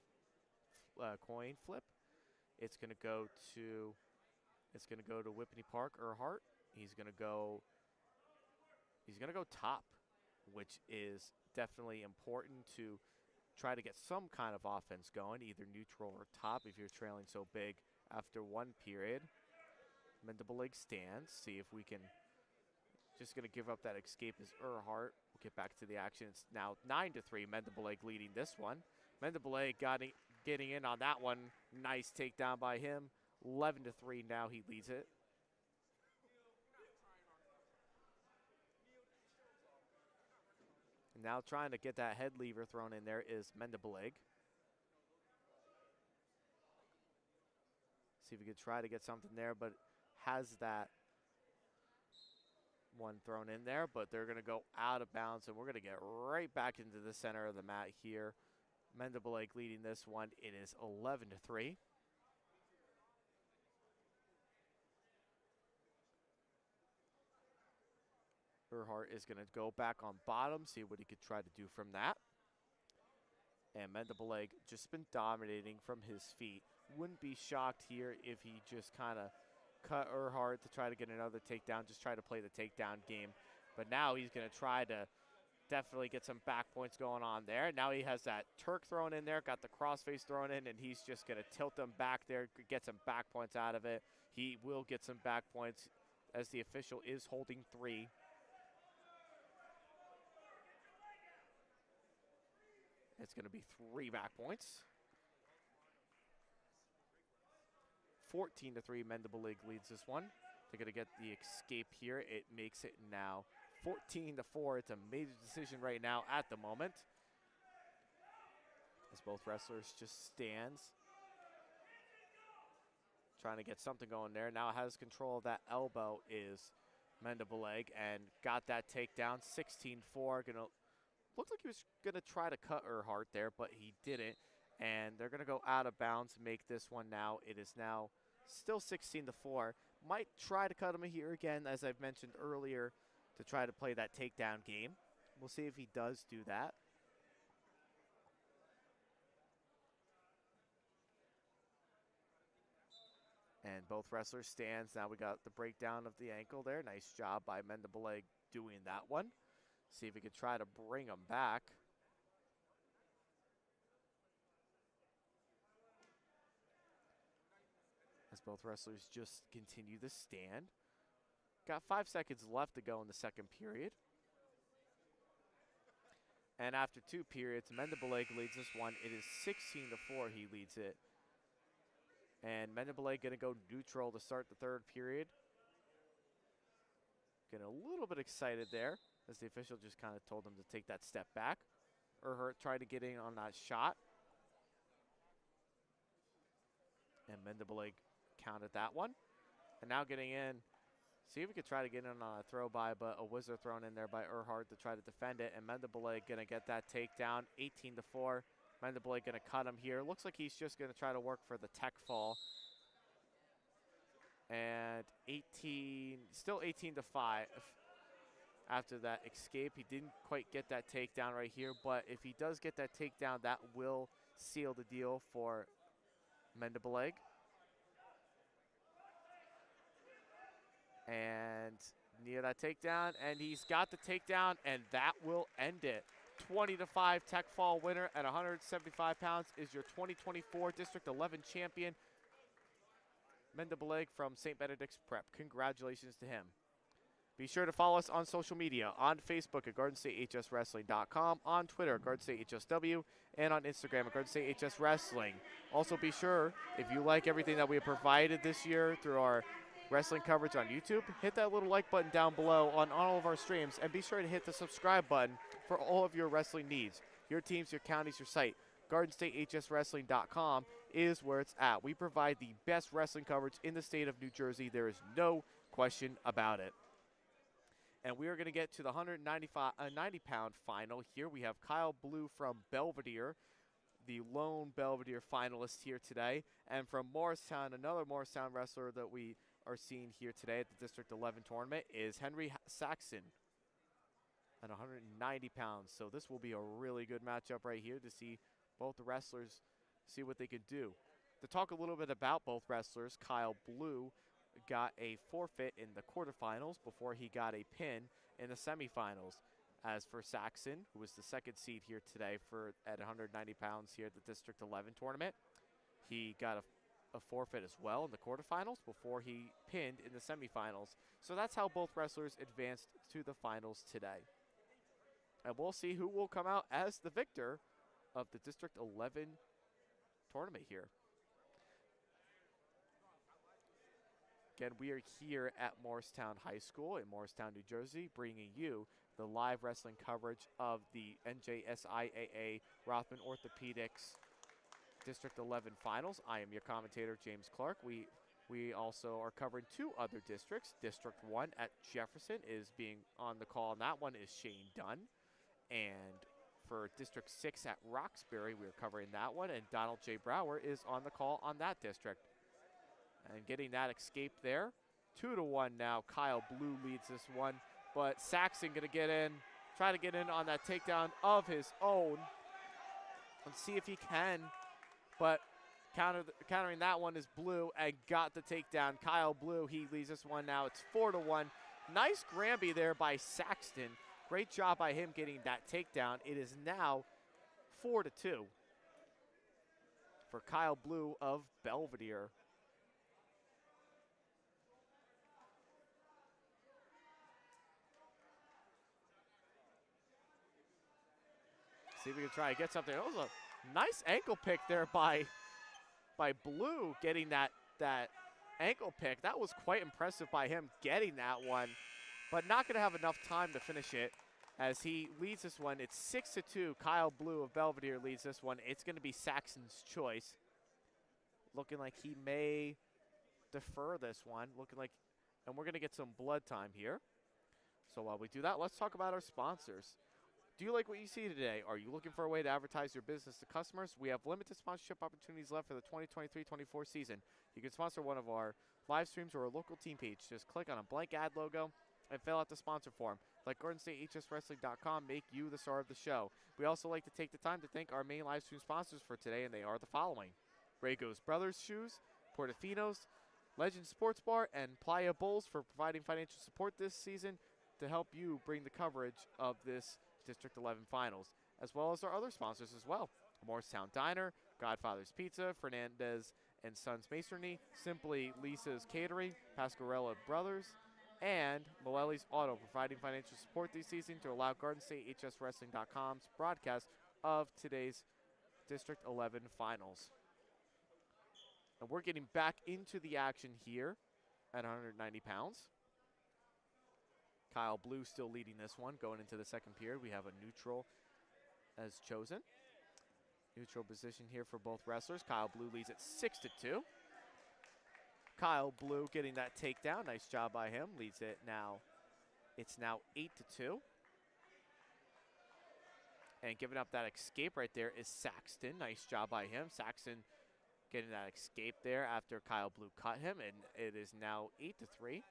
coin flip. It's going to go to Whippany Park, Earhart. He's going to go top, which is definitely important to try to get some kind of offense going, either neutral or top if you're trailing so big after one period. Mendebeleg stands. See if we can. Just going to give up that escape as Earhart. We'll get back to the action. It's now 9-3. Mendebeleg leading this one. Mendebeleg getting in on that one. Nice takedown by him. 11-3 now he leads it. And now trying to get that head lever thrown in there is Mendebeleg. See if we could try to get something there, but has that one thrown in there, but they're going to go out of bounds, and we're going to get right back into the center of the mat here. Mendebeleg leading this one. It is 11-3. Earhart is going to go back on bottom, see what he could try to do from that. And Mendebeleg just been dominating from his feet. Wouldn't be shocked here if he just kind of cut Earhart to try to get another takedown, just try to play the takedown game. But now he's going to try to definitely get some back points going on there. Now he has that Turk thrown in there, got the crossface thrown in, and he's just going to tilt them back there, get some back points out of it. He will get some back points as the official is holding 3. It's going to be 3 back points. 14-3, Mendebeleg leads this one. They're going to get the escape here. It makes it now 14-4. It's a major decision right now at the moment. As both wrestlers just stands. Trying to get something going there. Now has control of that elbow is Mendebeleg and got that takedown. 16-4. Looked like he was going to try to cut Earhart there, but he didn't. And they're going to go out of bounds, make this one now. It is now still 16-4. Might try to cut him here again, as I've mentioned earlier, to try to play that takedown game. We'll see if he does do that. And both wrestlers stands. Now we got the breakdown of the ankle there. Nice job by Mendebeleg doing that one. See if we could try to bring him back. As both wrestlers just continue to stand. Got 5 seconds left to go in the second period. And after 2 periods, Mendebeleg leads this one. It is 16-4 he leads it. And Mendebeleg going to go neutral to start the third period. Getting a little bit excited there, as the official just kind of told him to take that step back. Earhart tried to get in on that shot. And Mendebeleg counted that one. And now getting in, See if we could try to get in on a throw by, but a whizzer thrown in there by Earhart to try to defend it. And Mendebele going to get that takedown, 18-4. Mendebele going to cut him here. Looks like he's just going to try to work for the tech fall. And still 18-5 after that escape. He didn't quite get that takedown right here, but if he does get that takedown, that will seal the deal for Mendebele. And near that takedown, and he's got the takedown, and that will end it. 20-5 tech fall winner at 175 pounds is your 2024 District 11 champion, Mendebele from St. Benedict's Prep. Congratulations to him. Be sure to follow us on social media, on Facebook at GardenStateHSWrestling.com, on Twitter at GardenStateHSW, and on Instagram at GardenStateHSWrestling. Also be sure, if you like everything that we have provided this year through our wrestling coverage on YouTube, hit that little like button down below on all of our streams, and be sure to hit the subscribe button for all of your wrestling needs. Your teams, your counties, your site. GardenStateHSWrestling.com is where it's at. We provide the best wrestling coverage in the state of New Jersey. There is no question about it. And we are going to get to the 90-pound final here. We have Kyle Blue from Belvedere, the lone Belvedere finalist here today. And from Morristown, another Morristown wrestler that we are seeing here today at the District 11 tournament is Henry Saxon at 190 pounds. So this will be a really good matchup right here to see both the wrestlers see what they can do. To talk a little bit about both wrestlers, Kyle Blue got a forfeit in the quarterfinals before he got a pin in the semifinals. As for Saxon, who was the second seed here today at 190 pounds here at the District 11 tournament, he got a forfeit as well in the quarterfinals before he pinned in the semifinals. So that's how both wrestlers advanced to the finals today. And we'll see who will come out as the victor of the District 11 tournament here. Again, we are here at Morristown High School in Morristown, New Jersey, bringing you the live wrestling coverage of the NJSIAA Rothman Orthopedics District 11 Finals. I am your commentator, James Clarke. We also are covering two other districts. District 1 at Jefferson is being on the call, and that one is Shane Dunn. And for District 6 at Roxbury, we're covering that one, and Donald J. Brower is on the call on that district. And getting that escape there. 2-1 now. Kyle Blue leads this one. But Saxon going to get in, try to get in on that takedown of his own. And see if he can. But countering that one is Blue and got the takedown. Kyle Blue, he leads this one now. It's 4-1. Nice Granby there by Saxton. Great job by him getting that takedown. It is now 4-2 for Kyle Blue of Belvedere. See if we can try to get something. That was a nice ankle pick there by Blue, getting that ankle pick. That was quite impressive by him getting that one, but not going to have enough time to finish it as he leads this one. It's 6-2. Kyle Blue of Belvedere leads this one. It's going to be Saxon's choice. Looking like he may defer this one. And we're going to get some blood time here. So while we do that, let's talk about our sponsors. Do you like what you see today? Are you looking for a way to advertise your business to customers? We have limited sponsorship opportunities left for the 2023-24 season. You can sponsor one of our live streams or a local team page. Just click on a blank ad logo and fill out the sponsor form. Let GardenStateHSWrestling.com make you the star of the show. We also like to take the time to thank our main live stream sponsors for today, and they are the following: Raygo's Brothers Shoes, Portofino's, Legend Sports Bar, and Playa Bowls for providing financial support this season to help you bring the coverage of this District 11 Finals, as well as our other sponsors as well: Morristown Diner, Godfather's Pizza, Fernandez and Sons Masonry, Simply Lisa's Catering, Pasquarella Brothers, and Malelli's Auto, providing financial support this season to allow GardenStateHSWrestling.com's broadcast of today's District 11 Finals. And we're getting back into the action here at 190 pounds. Kyle Blue still leading this one going into the second period. We have a neutral as chosen. Neutral position here for both wrestlers. Kyle Blue leads at 6-2. Kyle Blue getting that takedown. Nice job by him. Leads it now. It's now 8-2. And giving up that escape right there is Saxton. Nice job by him. Saxton getting that escape there after Kyle Blue cut him, and it is now 8-3.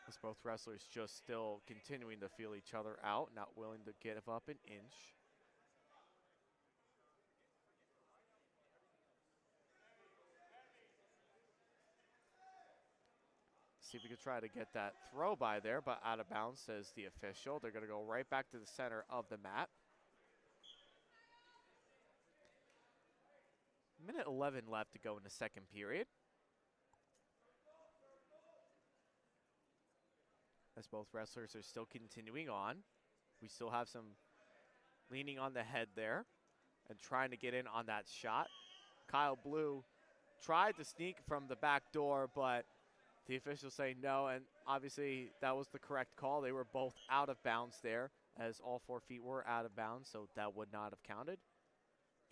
As both wrestlers just still continuing to feel each other out, not willing to give up an inch. See if we can try to get that throw by there, but out of bounds, says the official. They're going to go right back to the center of the mat. Minute 11 left to go in the second period. As both wrestlers are still continuing on. We still have some leaning on the head there and trying to get in on that shot. Kyle Blue tried to sneak from the back door, but the officials say no, and obviously that was the correct call. They were both out of bounds there, as all 4 feet were out of bounds, so that would not have counted.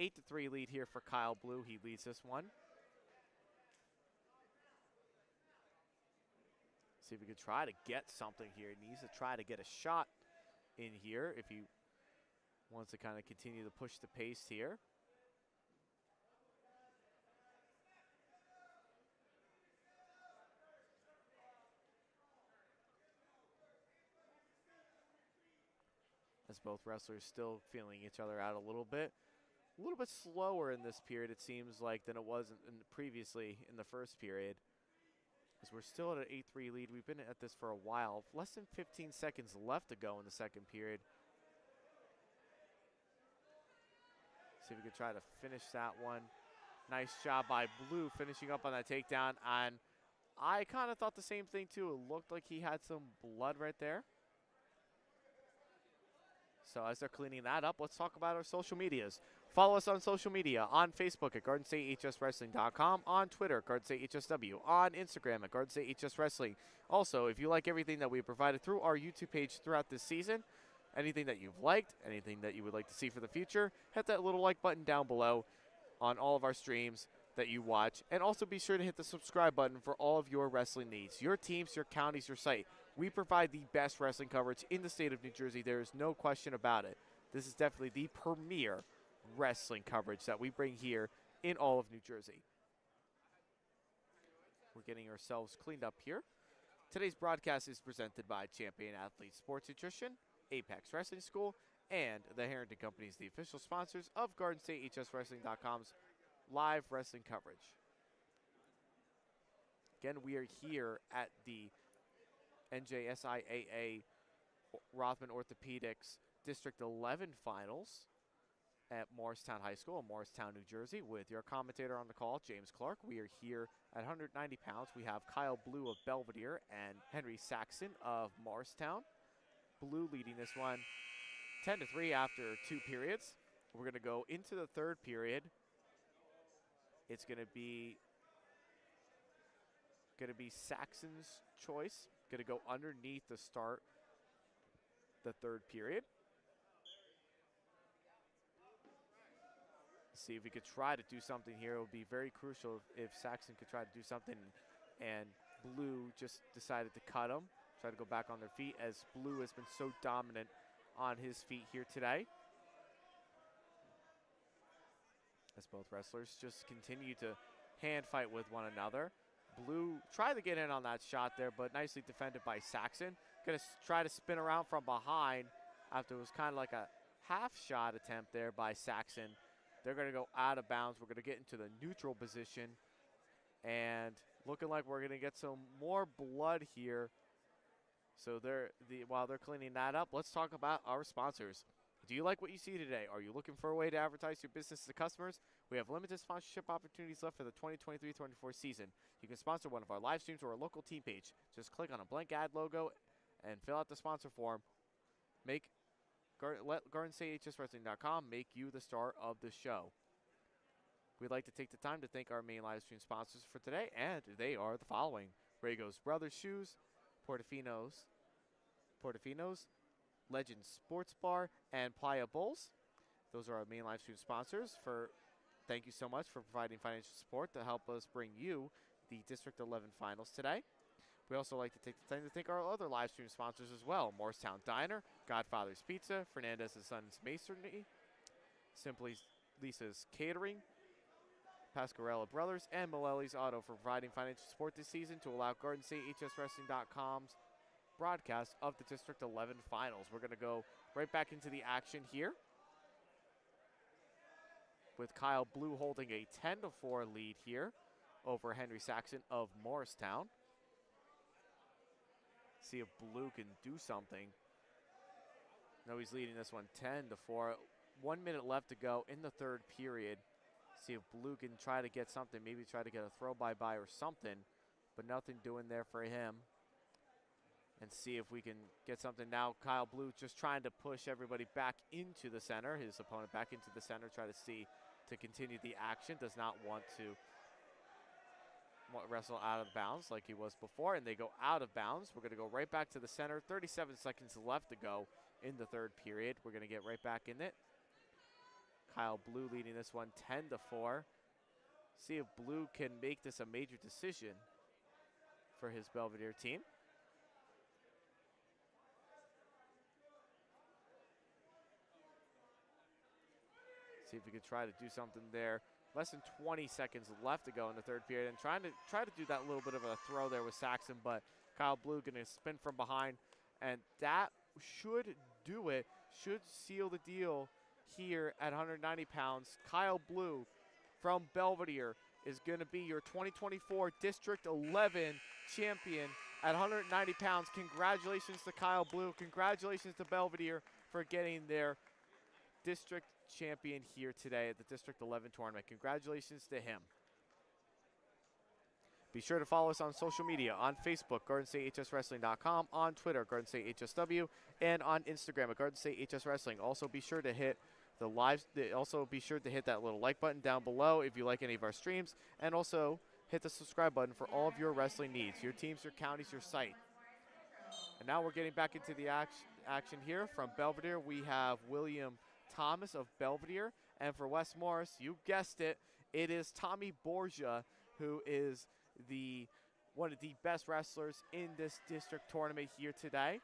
8-3 lead here for Kyle Blue. He leads this one. See if we could try to get something here. He needs to try to get a shot in here if he wants to kind of continue to push the pace here. As both wrestlers still feeling each other out a little bit slower in this period, it seems like, than it was previously in the first period. As we're still at an 8-3 lead. We've been at this for a while. Less than 15 seconds left to go in the second period. See if we can try to finish that one. Nice job by Blue finishing up on that takedown. And I kind of thought the same thing too. It looked like he had some blood right there. So as they're cleaning that up, let's talk about our social medias. Follow us on social media, on Facebook at GardenStateHSWrestling.com, on Twitter, GardenStateHSW, on Instagram at GardenStateHSWrestling. Also, if you like everything that we provided through our YouTube page throughout this season, anything that you've liked, anything that you would like to see for the future, hit that little like button down below on all of our streams that you watch. And also be sure to hit the subscribe button for all of your wrestling needs, your teams, your counties, your site. We provide the best wrestling coverage in the state of New Jersey. There is no question about it. This is definitely the premier wrestling coverage that we bring here in all of New Jersey. We're getting ourselves cleaned up here. Today's broadcast is presented by Champion Athlete Sports Nutrition, Apex Wrestling School, and the Harrington Companies, the official sponsors of GardenStateHSWrestling.com's live wrestling coverage. Again, we are here at the NJSIAA Rothman Orthopedics District 11 Finals at Morristown High School in Morristown, New Jersey, with your commentator on the call, James Clarke. We are here at 190 pounds. We have Kyle Blue of Belvedere and Henry Saxon of Morristown. Blue leading this one 10-3 after 2 periods. We're going to go into the third period. It's going to be Saxon's choice. Going to go underneath to start the third period. See if we could try to do something here. It would be very crucial if Saxon could try to do something, and Blue just decided to cut him. Try to go back on their feet, as Blue has been so dominant on his feet here today. As both wrestlers just continue to hand fight with one another. Blue tried to get in on that shot there, but nicely defended by Saxon. Going to try to spin around from behind after it was kind of like a half shot attempt there by Saxon. They're going to go out of bounds. We're going to get into the neutral position, and looking like we're going to get some more blood here. So while they're cleaning that up, let's talk about our sponsors. Do you like what you see today? Are you looking for a way to advertise your business to customers? We have limited sponsorship opportunities left for the 2023-24 season. You can sponsor one of our live streams or our local team page. Just click on a blank ad logo and fill out the sponsor form. Let GardenStateHSWrestling.com make you the star of the show. We'd like to take the time to thank our main live stream sponsors for today, and they are the following: Rago's Brothers Shoes, Portofino's, Legend Sports Bar, and Playa Bowls. Those are our main live stream sponsors. Thank you so much for providing financial support to help us bring you the District 11 finals today. We also like to take the time to thank our other live stream sponsors as well. Morristown Diner, Godfather's Pizza, Fernandez & Sons Masonry, Simply Lisa's Catering, Pasquarella Brothers, and Malelli's Auto for providing financial support this season to allow GardenStateHSWrestling.com's broadcast of the District 11 finals. We're going to go right back into the action here, with Kyle Blue holding a 10-4 lead here over Henry Saxon of Morristown. See if Blue can do something. No, he's leading this one 10-4. 1 minute left to go in the third period. See if Blue can try to get something, maybe try to get a throw by or something, but nothing doing there for him. And see if we can get something now. Kyle Blue just trying to push everybody back into the center, his opponent back into the center, try to continue the action. Does not want to wrestle out of bounds like he was before, and they go out of bounds. We're going to go right back to the center. 37 seconds left to go in the third period. We're going to get right back in it. Kyle Blue leading this one 10-4. See if Blue can make this a major decision for his Belvedere team. See if we could try to do something there. Less than 20 seconds left to go in the third period, and try to do that little bit of a throw there with Saxon, but Kyle Blue going to spin from behind, and that should do it. Should seal the deal here at 190 pounds. Kyle Blue from Belvedere is going to be your 2024 District 11 champion at 190 pounds. Congratulations to Kyle Blue. Congratulations to Belvedere for getting their district champion here today at the District 11 tournament. Congratulations to him. Be sure to follow us on social media, on Facebook, GardenStateHSWrestling.com, on Twitter, GardenStateHSW, and on Instagram at GardenStateHSWrestling. Also be sure to hit that little like button down below if you like any of our streams, and also hit the subscribe button for all of your wrestling needs, your teams, your counties, your site. And now we're getting back into the action here. From Belvedere, we have William Thomas of Belvedere, and for West Morris, you guessed it, it is Tommy Borgia, who is one of the best wrestlers in this district tournament here today.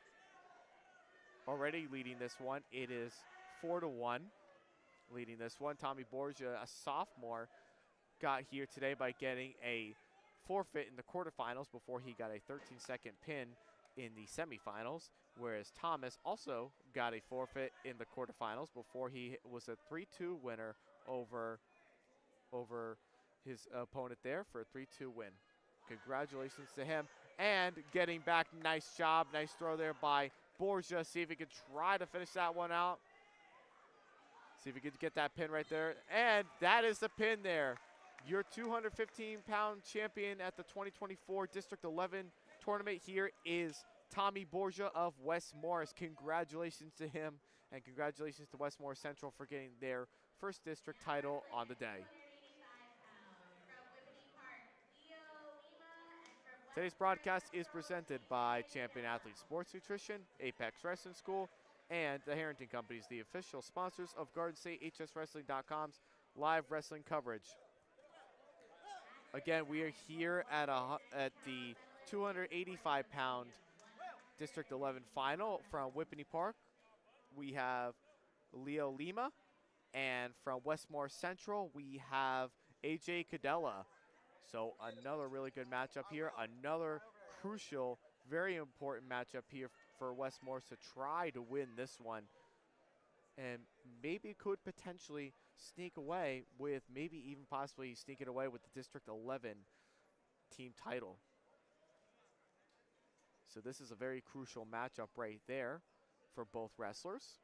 Already leading this one, it is 4-1. Leading this one, Tommy Borgia, a sophomore, got here today by getting a forfeit in the quarterfinals before he got a 13-second pin in the semifinals, whereas Thomas also got a forfeit in the quarterfinals before he was a 3-2 winner over his opponent there for a 3-2 win. Congratulations to him. And getting back, nice job, nice throw there by Borgia. See if he could try to finish that one out. See if he could get that pin right there. And that is the pin there. Your 215-pound champion at the 2024 District 11 tournament here is Tommy Borgia of West Morris. Congratulations to him, and congratulations to West Morris Central for getting their first district title on the day. Today's broadcast is presented by Champion Athlete Sports Nutrition, Apex Wrestling School, and the Harrington Companies, the official sponsors of GardenStateHSWrestling.com's live wrestling coverage. Again, we are here at the 285-pound District 11 final from Whippany Park. We have Leo Lima, and from Westmore Central, we have AJ Cadella. So another really good matchup here, another crucial, very important matchup here for Westmore to try to win this one, and maybe could potentially sneak away with, maybe even possibly sneaking away with the District 11 team title. So this is a very crucial matchup right there for both wrestlers,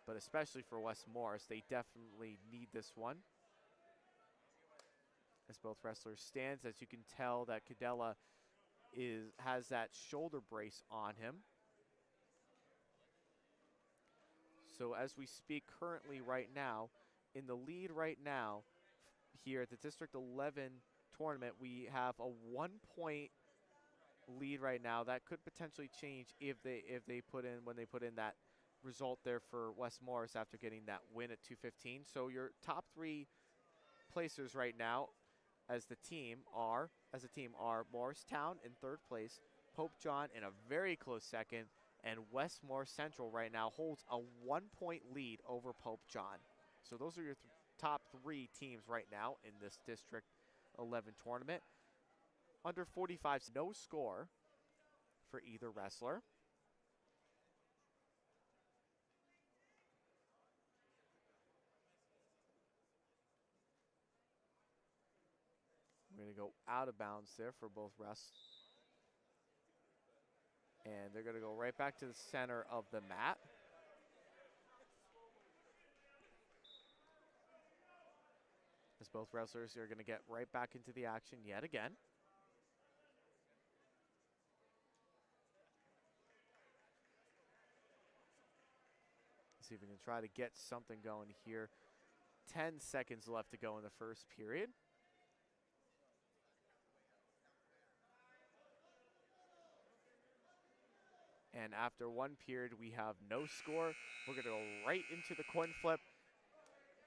but especially for West Morris. They definitely need this one, as both wrestlers stands. As you can tell, that Cadella has that shoulder brace on him. So as we speak currently right now, in the lead right now here at the District 11 tournament, we have a 1-point lead right now. That could potentially change if they put in that result there for West Morris after getting that win at 2:15. So your top 3 placers right now as a team are Morristown in 3rd place, Pope John in a very close 2nd, and Westmore Central right now holds a 1-point lead over Pope John. So those are your top 3 teams right now in this District 11 tournament. Under 45, no score for either wrestler. We're going to go out of bounds there for both wrestlers. And they're going to go right back to the center of the mat. As both wrestlers are going to get right back into the action yet again. See if we can try to get something going here. 10 seconds left to go in the first period. And after 1 period, we have no score. We're going to go right into the coin flip.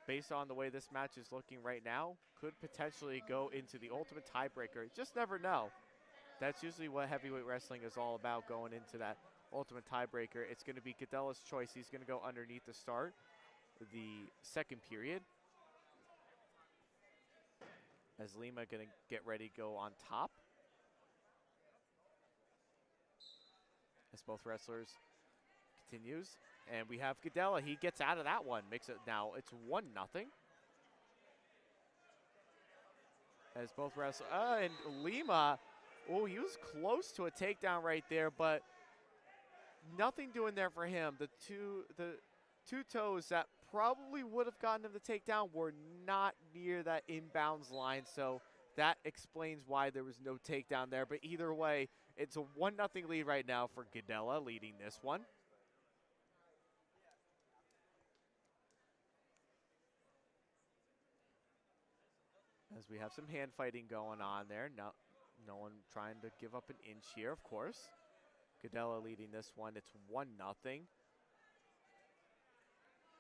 Based on the way this match is looking right now, could potentially go into the ultimate tiebreaker. Just never know. That's usually what heavyweight wrestling is all about, going into that ultimate tiebreaker. It's going to be Cadella's choice. He's going to go underneath to start the 2nd period. As Lima going to get ready to go on top. As both wrestlers continues. And we have Cadella. He gets out of that one. Makes it now. It's 1-0. As both wrestlers. And Lima. Oh, he was close to a takedown right there, but nothing doing there for him. The two toes that probably would have gotten him the takedown were not near that inbounds line, so that explains why there was no takedown there. But either way, it's a 1-0 lead right now for Cadella, leading this one. As we have some hand fighting going on there. No one trying to give up an inch here, of course. Cadella leading this one. It's 1-0.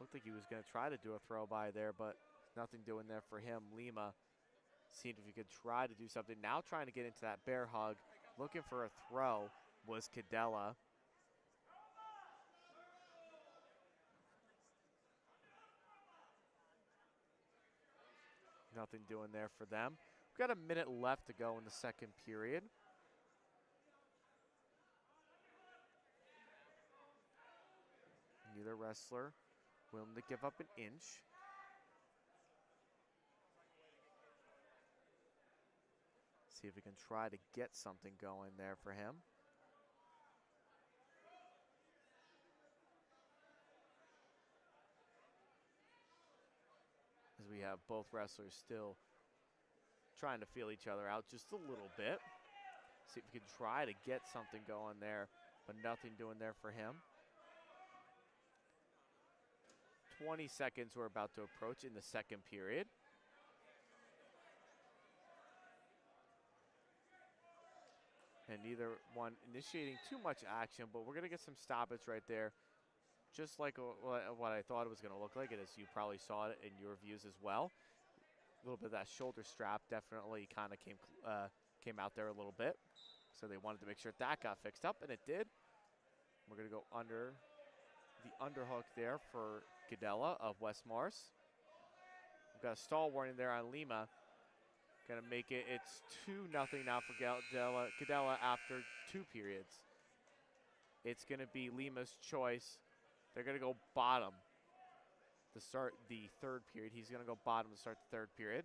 Looked like he was going to try to do a throw by there, but nothing doing there for him. Lima seeing if he could try to do something. Now trying to get into that bear hug. Looking for a throw was Cadella. Nothing doing there for them. We've got a minute left to go in the 2nd period. Neither wrestler willing to give up an inch. See if we can try to get something going there for him. As we have both wrestlers still trying to feel each other out just a little bit. See if we can try to get something going there, but nothing doing there for him. 20 seconds we're about to approach in the 2nd period. And neither one initiating too much action, but we're going to get some stoppage right there. Just like what I thought it was going to look like, and as you probably saw it in your views as well. A little bit of that shoulder strap definitely kind of came out there a little bit. So they wanted to make sure that got fixed up, and it did. We're going to go under the underhook there for Cadella of West Morris. We've got a stall warning there on Lima. Going to make it, it's 2-0 now for Cadella after 2 periods. It's going to be Lima's choice. They're going to go bottom to start the 3rd period. He's going to go bottom to start the 3rd period.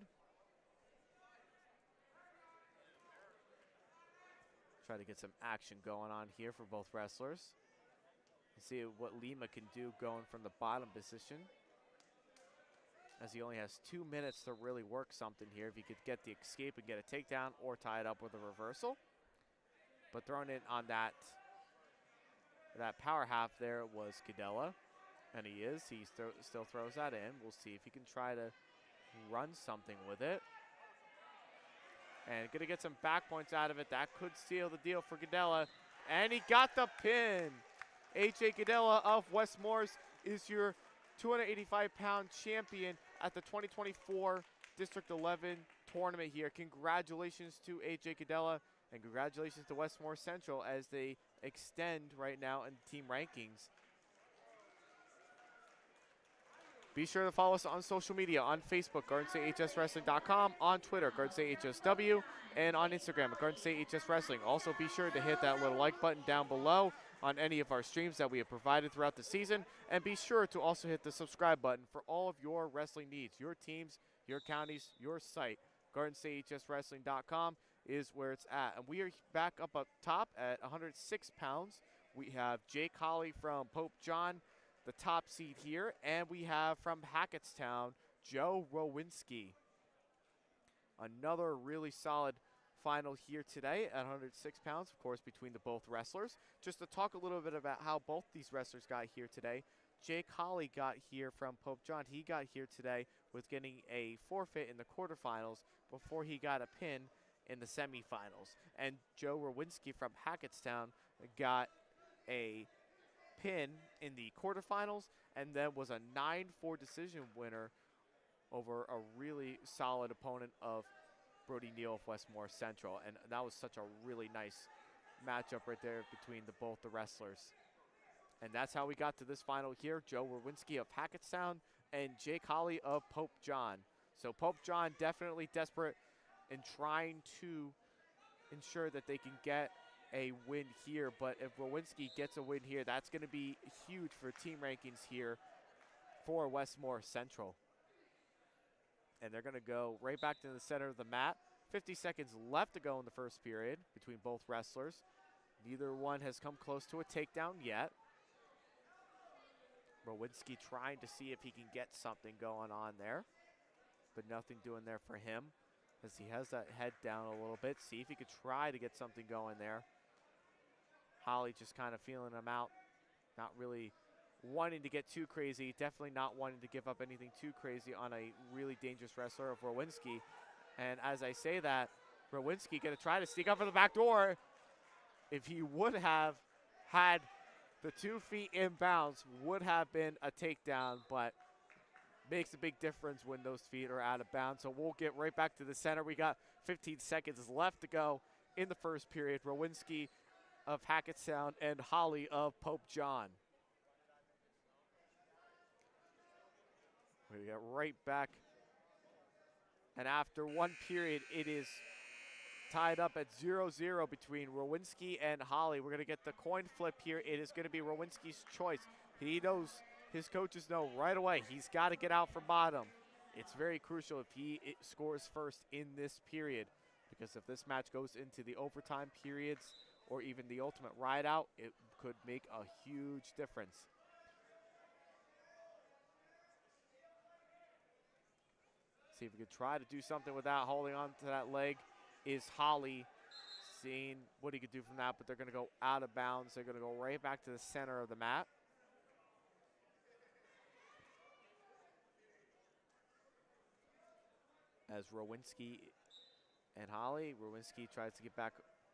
Try to get some action going on here for both wrestlers. See what Lima can do going from the bottom position, as he only has 2 minutes to really work something here. If he could get the escape and get a takedown or tie it up with a reversal. But throwing it on that power half there was Cadella, and he still throws that in. We'll see if he can try to run something with it. And going to get some back points out of it. That could seal the deal for Gadella. And he got the pin. A.J. Gadella of West Morris is your 285-pound champion at the 2024 District 11 tournament here. Congratulations to A.J. Gadella, and congratulations to West Morris Central as they extend right now in team rankings. Be sure to follow us on social media, on Facebook, GardenStateHSWrestling.com, on Twitter, GardenStateHSW, and on Instagram at GardenStateHSWrestling. Also, be sure to hit that little like button down below on any of our streams that we have provided throughout the season, and be sure to also hit the subscribe button for all of your wrestling needs, your teams, your counties, your site. GardenStateHSWrestling.com is where it's at. And we are back up top at 106 pounds. We have Jake Holly from Pope John, the top seed here, and we have from Hackettstown, Joe Rowinski. Another really solid final here today at 106 pounds, of course, between the both wrestlers. Just to talk a little bit about how both these wrestlers got here today. Jake Holly got here from Pope John. He got here today with getting a forfeit in the quarterfinals before he got a pin in the semifinals. And Joe Rowinski from Hackettstown got a pin in the quarterfinals and then was a 9-4 decision winner over a really solid opponent of Brody Neal of West Morris Central. And that was such a really nice matchup right there between both the wrestlers. And that's how we got to this final here. Joe Rowinski of Hackettstown and Jake Holly of Pope John. So Pope John definitely desperate in trying to ensure that they can get a win here. But if Rowinski gets a win here, that's going to be huge for team rankings here for West Morris Central. And they're going to go right back to the center of the mat. 50 seconds left to go in the first period between both wrestlers. Neither one has come close to a takedown yet. Rowinski trying to see if he can get something going on there, but nothing doing there for him as he has that head down a little bit. See if he could try to get something going there. Holly just kind of feeling him out, not really wanting to get too crazy, definitely not wanting to give up anything too crazy on a really dangerous wrestler of Rowinski. And as I say that, Rowinski going to try to sneak up for the back door. If he would have had the 2 feet in bounds, would have been a takedown, but makes a big difference when those feet are out of bounds. So we'll get right back to the center. We got 15 seconds left to go in the first period. Rowinski of Hackettstown and Holly of Pope John. We get right back. And after one period, it is tied up at 0-0 between Rowinski and Holly. We're going to get the coin flip here. It is going to be Rowinski's choice. He knows, his coaches know right away, he's got to get out from bottom. It's very crucial if he scores first in this period, because if this match goes into the overtime periods or even the ultimate ride out, it could make a huge difference. See if we could try to do something without holding on to that leg. Is Holly seeing what he could do from that, but they're going to go out of bounds. They're going to go right back to the center of the mat. As Rowinski and Holly, Rowinski tries to get back,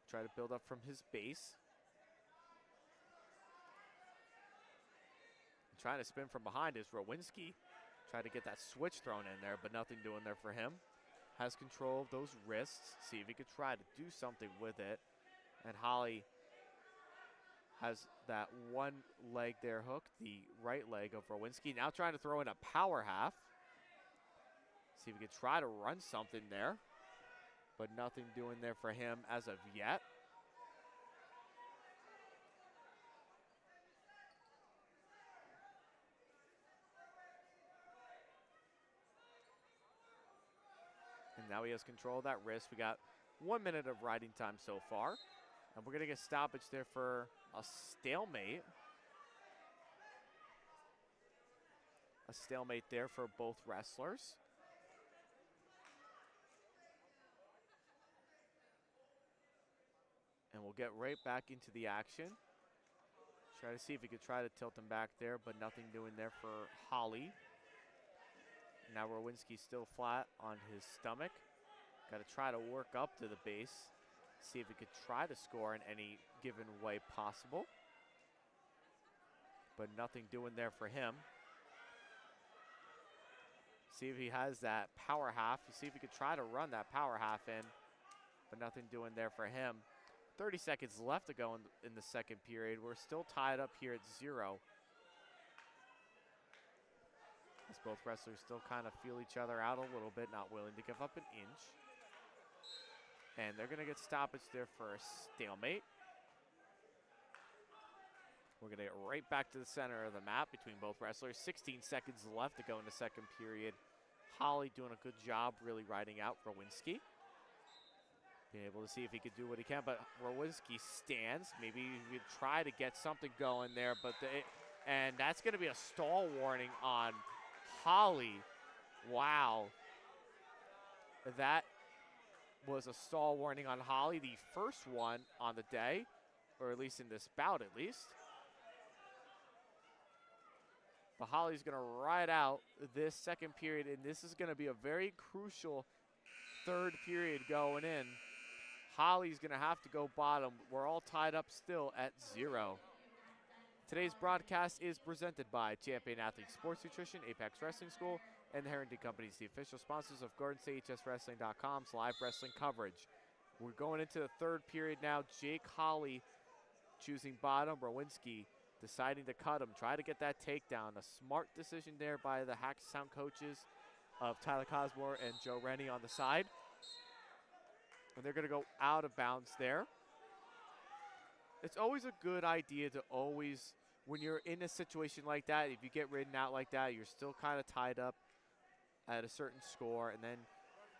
try to build up from his base. Trying to spin from behind is Rowinski. Try to get that switch thrown in there, but nothing doing there for him. Has control of those wrists. See if he could try to do something with it. And Holly has that one leg there hooked, the right leg of Rowinski. Now trying to throw in a power half. See if he could try to run something there, but nothing doing there for him as of yet. And now he has control of that wrist. We got 1 minute of riding time so far. And we're going to get stoppage there for a stalemate. A stalemate there for both wrestlers. And we'll get right back into the action. Try to see if we could try to tilt him back there, but nothing doing there for Holly. Now Rowinski's still flat on his stomach. Got to try to work up to the base, see if he could try to score in any given way possible. But nothing doing there for him. See if he has that power half. See if he could try to run that power half in, but nothing doing there for him. 30 seconds left to go in the second period. We're still tied up here at 0. As both wrestlers still kind of feel each other out a little bit, not willing to give up an inch. And they're going to get stoppage there for a stalemate. We're going to get right back to the center of the map between both wrestlers. 16 seconds left to go in the second period. Holly doing a good job really riding out Rowinski. Being able to see if he could do what he can, but Rowinski stands. Maybe he could try to get something going there, but and that's going to be a stall warning on Holly. Wow. That was a stall warning on Holly, the first one on the day, or at least in this bout at least. But Holly's going to ride out this second period, and this is going to be a very crucial third period going in. Holly's going to have to go bottom. We're all tied up still at 0. Today's broadcast is presented by Champion Athlete Sports Nutrition, Apex Wrestling School, and the Harrington Companies, the official sponsors of GordonStateHSWrestling.com's live wrestling coverage. We're going into the third period now. Jake Holly choosing bottom. Rowinski deciding to cut him, try to get that takedown. A smart decision there by the Hackettstown coaches of Tyler Cosmore and Joe Rennie on the side. And they're going to go out of bounds there. It's always a good idea to always, when you're in a situation like that, if you get ridden out like that, you're still kind of tied up at a certain score, and then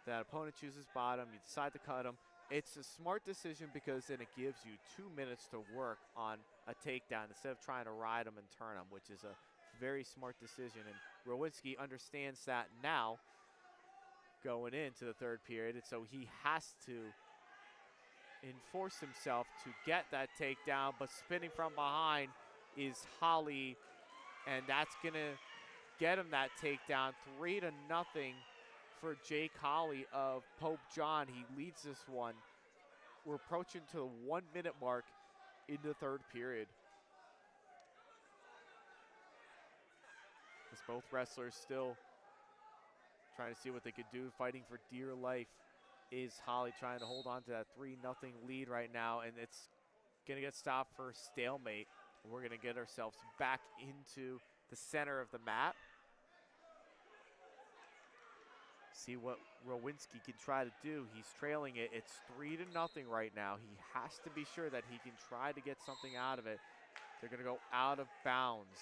that opponent chooses bottom, you decide to cut him. It's a smart decision because then it gives you 2 minutes to work on a takedown instead of trying to ride him and turn him, which is a very smart decision. And Rowinski understands that now going into the third period, and so he has to enforce himself to get that takedown, but spinning from behind is Holly, and that's going to get him that takedown. 3-0 for Jake Holly of Pope John. He leads this one. We're approaching to the 1 minute mark in the third period. As both wrestlers still trying to see what they could do, fighting for dear life, is Holly trying to hold on to that 3-0 lead right now, and it's going to get stopped for stalemate. We're going to get ourselves back into the center of the map. See what Rowinski can try to do. He's trailing it. It's 3-0 right now. He has to be sure that he can try to get something out of it. They're going to go out of bounds.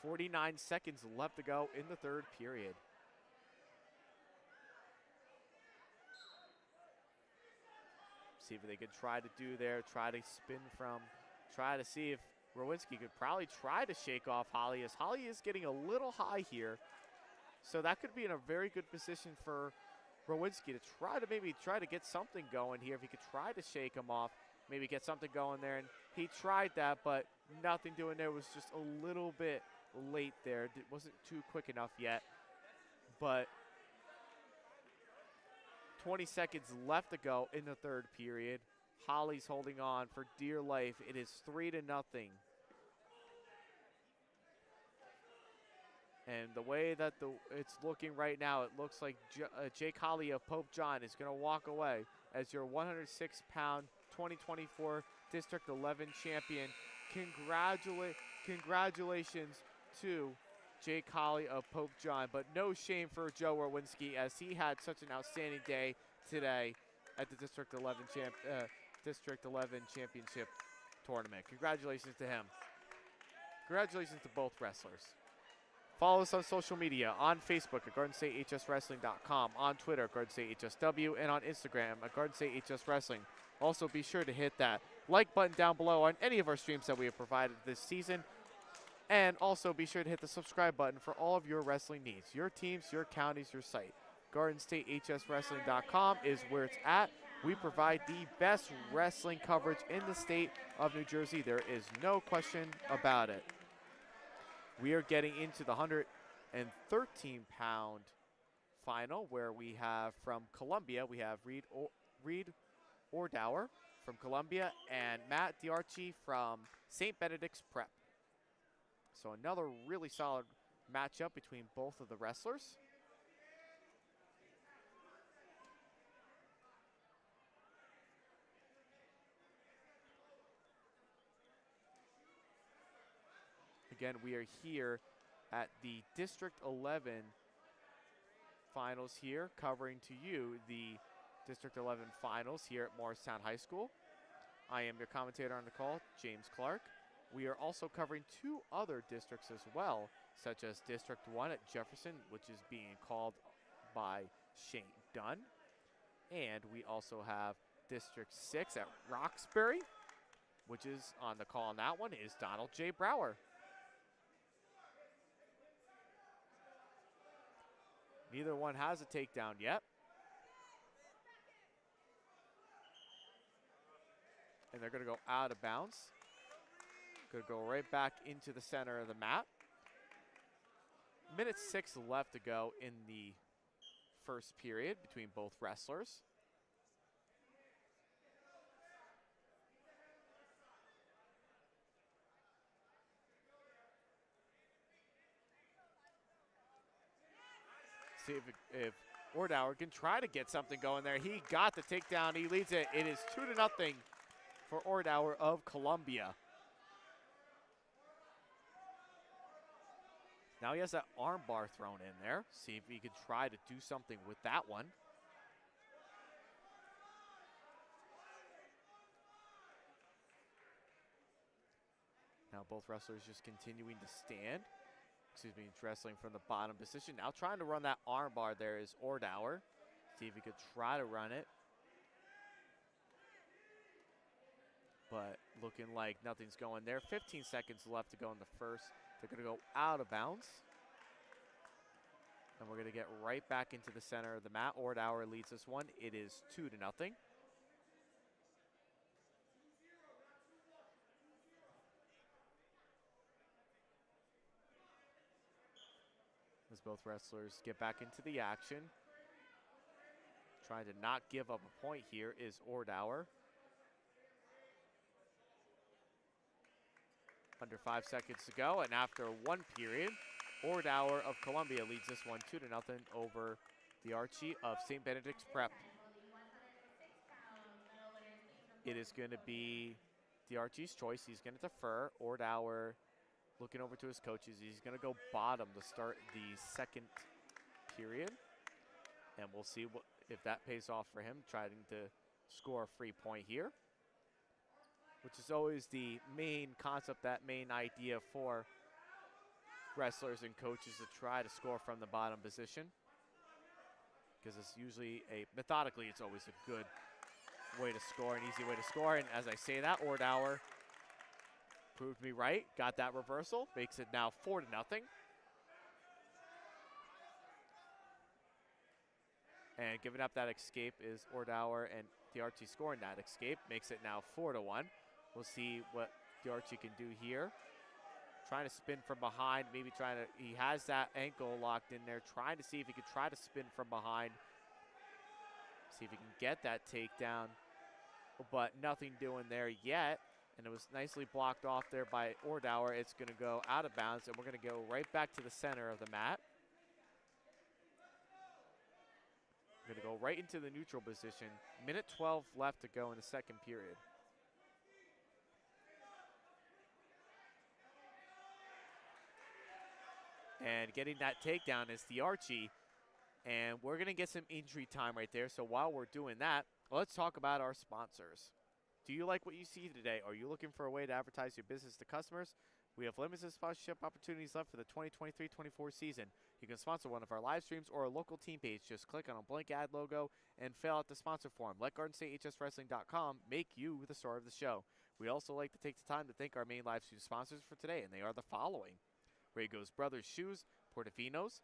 49 seconds left to go in the third period. See what they could try to do there. Try to spin from. Try to see if Rowinski could probably try to shake off Holly, as Holly is getting a little high here. So that could be in a very good position for Rowinski to try to get something going here. If he could try to shake him off, maybe get something going there. And he tried that, but nothing doing there. Was just a little bit late there. It wasn't too quick enough yet. But 20 seconds left to go in the third period. Holly's holding on for dear life. It is 3-0. And the way that it's looking right now, it looks like Jake Holly of Pope John is going to walk away as your 106-pound 2024 District 11 champion. Congratulations to Jake Holly of Pope John, but no shame for Joe Rowinski, as he had such an outstanding day today at the District 11 Championship Tournament. Congratulations to him. Congratulations to both wrestlers. Follow us on social media, on Facebook at GordonStateHSWrestling.com, on Twitter at GordonStateHSW, and on Instagram at GordonStateHSWrestling. Also, be sure to hit that like button down below on any of our streams that we have provided this season. And also be sure to hit the subscribe button for all of your wrestling needs, your teams, your counties, your site. GordonStateHSWrestling.com is where it's at. We provide the best wrestling coverage in the state of New Jersey. There is no question about it. We are getting into the 113-pound final where we have from Columbia, we have Reed Ordauer from Columbia and Matt Diarchi from St. Benedict's Prep. So another really solid matchup between both of the wrestlers. Again, we are here at the District 11 finals here, covering to you the District 11 finals here at Morristown High School. I am your commentator on the call, James Clarke. We are also covering two other districts as well, such as District 1 at Jefferson, which is being called by Shane Dunn. And we also have District 6 at Roxbury, which is on the call on that one is Donald J. Brower. Neither one has a takedown yet. And they're going to go out of bounds. Going to go right back into the center of the mat. Minute 6 left to go in the first period between both wrestlers. See if Ordauer can try to get something going there. He got the takedown. He leads it. It is 2-0 for Ordauer of Columbia. Now he has that arm bar thrown in there. See if he can try to do something with that one. Now both wrestlers just continuing to stand. Wrestling from the bottom position. Now trying to run that arm bar there is Ordauer. See if he could try to run it. But looking like nothing's going there. 15 seconds left to go in the first. They're going to go out of bounds. And we're going to get right back into the center of the mat. Ordauer leads this one. It is 2-0. As both wrestlers get back into the action. Trying to not give up a point here is Ordauer. Under 5 seconds to go, and after one period, Ordauer of Columbia leads this one 2-0 over the Archie of St. Benedict's Prep. It is going to be the Archie's choice. He's going to defer. Ordauer looking over to his coaches. He's going to go bottom to start the second period. And we'll see if that pays off for him, trying to score a free point here, which is always the main concept, that main idea for wrestlers and coaches to try to score from the bottom position. Because it's usually methodically, it's always a good way to score, an easy way to score. And as I say that, Ordauer proved me right, got that reversal, makes it now 4-0. And giving up that escape is Ordauer, and Diarchi scoring that escape makes it now 4-1. We'll see what Diarchi can do here. Trying to spin from behind, maybe he has that ankle locked in there, trying to see if he could try to spin from behind. See if he can get that takedown, but nothing doing there yet. And it was nicely blocked off there by Ordauer. It's going to go out of bounds, and we're going to go right back to the center of the mat. We're going to go right into the neutral position. Minute 12 left to go in the second period. And getting that takedown is the Archie. And we're going to get some injury time right there. So while we're doing that, let's talk about our sponsors. Do you like what you see today? Are you looking for a way to advertise your business to customers? We have limited sponsorship opportunities left for the 2023-24 season. You can sponsor one of our live streams or a local team page. Just click on a blank ad logo and fill out the sponsor form. Let GardenStateHSWrestling.com make you the star of the show. We also like to take the time to thank our main live stream sponsors for today, and they are the following: Rago's Brothers Shoes, Portofino's,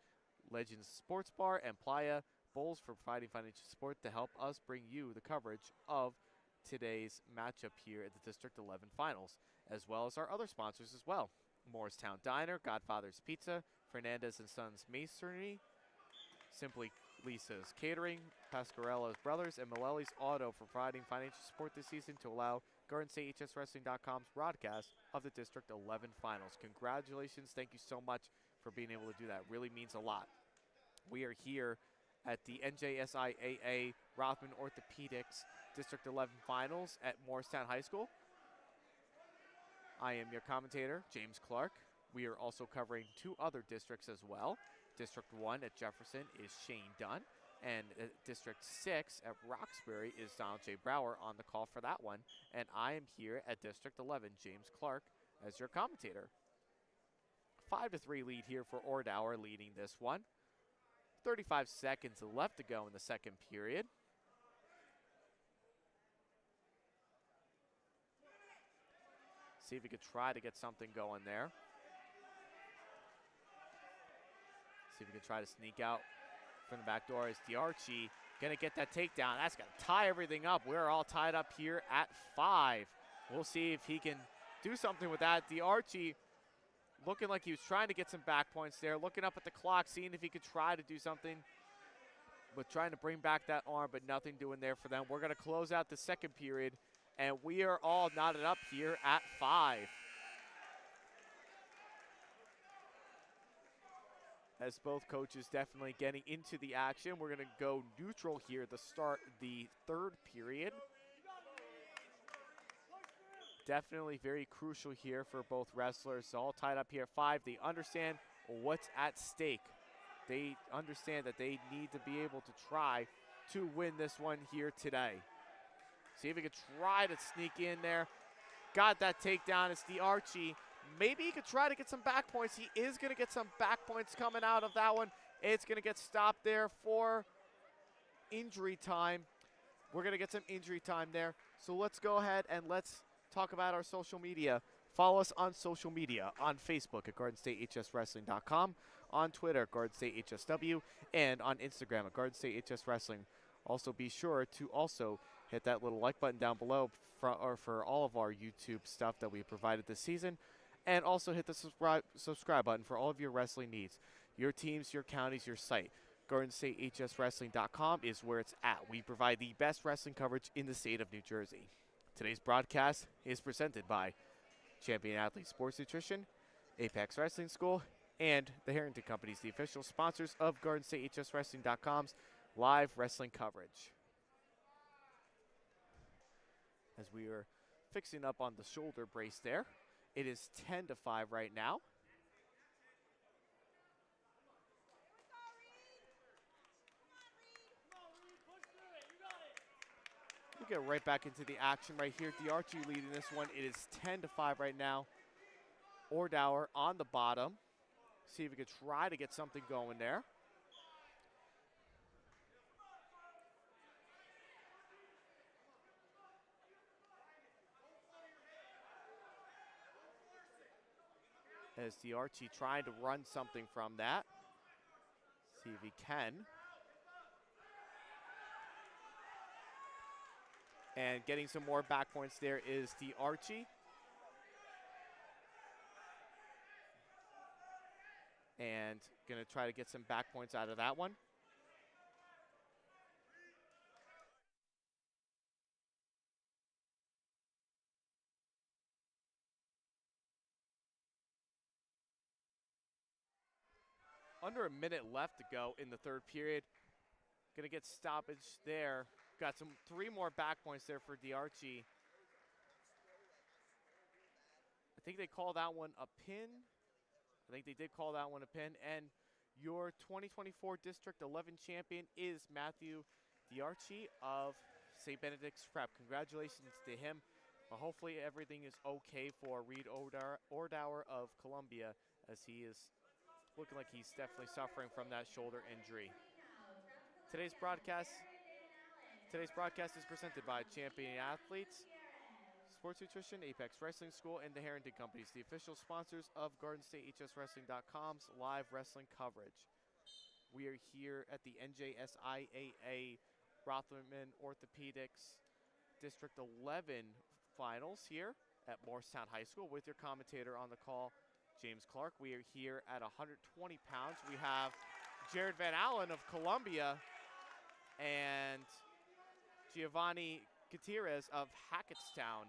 Legends Sports Bar, and Playa Bowls for providing financial support to help us bring you the coverage of today's matchup here at the District 11 Finals, as well as our other sponsors as well. Morristown Diner, Godfather's Pizza, Fernandez and Sons Masonry, Simply Lisa's Catering, Pasquarello's Brothers, and Malelli's Auto for providing financial support this season to allow GardenStateHSWrestling.com's broadcast of the District 11 Finals. Congratulations. Thank you so much for being able to do that. Really means a lot. We are here at the NJSIAA Rothman Orthopedics District 11 Finals at Morristown High School. I am your commentator, James Clarke. We are also covering two other districts as well. District 1 at Jefferson is Shane Dunn, and District 6 at Roxbury is Donald J. Brower on the call for that one. And I am here at District 11, James Clarke, as your commentator. 5-3 lead here for Ordower, leading this one. 35 seconds left to go in the second period. See if we could try to get something going there. See if we can try to sneak out from the back door. Is DiArchie going to get that takedown? That's going to tie everything up. We're all tied up here at 5. We'll see if he can do something with that. DiArchie looking like he was trying to get some back points there, looking up at the clock, seeing if he could try to do something, but trying to bring back that arm, but nothing doing there for them. We're going to close out the second period, and we are all knotted up here at 5. As both coaches definitely getting into the action. We're going to go neutral here to start the third period. Definitely very crucial here for both wrestlers. All tied up here at 5. They understand what's at stake. They understand that they need to be able to try to win this one here today. See if we could try to sneak in there. Got that takedown. It's DiArchie. Maybe he could try to get some back points. He is going to get some back points coming out of that one. It's going to get stopped there for injury time. We're going to get some injury time there. So let's go ahead and let's talk about our social media. Follow us on social media, on Facebook at GardenStateHSWrestling.com, on Twitter at GardenStateHSW, and on Instagram at GardenStateHSWrestling. Also be sure to also hit that little like button down below for all of our YouTube stuff that we provided this season. And also hit the subscribe button for all of your wrestling needs. Your teams, your counties, your site. GardenStateHSWrestling.com is where it's at. We provide the best wrestling coverage in the state of New Jersey. Today's broadcast is presented by Champion Athlete Sports Nutrition, Apex Wrestling School, and the Harrington Companies, the official sponsors of GardenStateHSWrestling.com's live wrestling coverage. As we are fixing up on the shoulder brace there. It is 10-5 right now. We'll get right back into the action right here. DiArchie leading this one. It is 10-5 right now. Ordower on the bottom. See if we could try to get something going there. As DiArchie trying to run something from that. See if he can. And getting some more back points there is DiArchie. And going to try to get some back points out of that one. Under a minute left to go in the third period. Going to get stoppage there. Got 3 more back points there for DiArchie. I think they called that one a pin. I think they did call that one a pin. And your 2024 District 11 champion is Matthew DiArchie of St. Benedict's Prep. Congratulations to him. But hopefully everything is okay for Reed Ordower of Columbia, as he is looking like he's definitely suffering from that shoulder injury. Today's broadcast is presented by Champion Athletes, Sports Nutrition, Apex Wrestling School, and the Harrington Companies, the official sponsors of GardenStateHSWrestling.com's live wrestling coverage. We are here at the NJSIAA Rothman Orthopedics District 11 Finals here at Morristown High School with your commentator on the call, James Clarke. We are here at 120 pounds. We have Jared Van Allen of Columbia And Giovanni Gutierrez of Hackettstown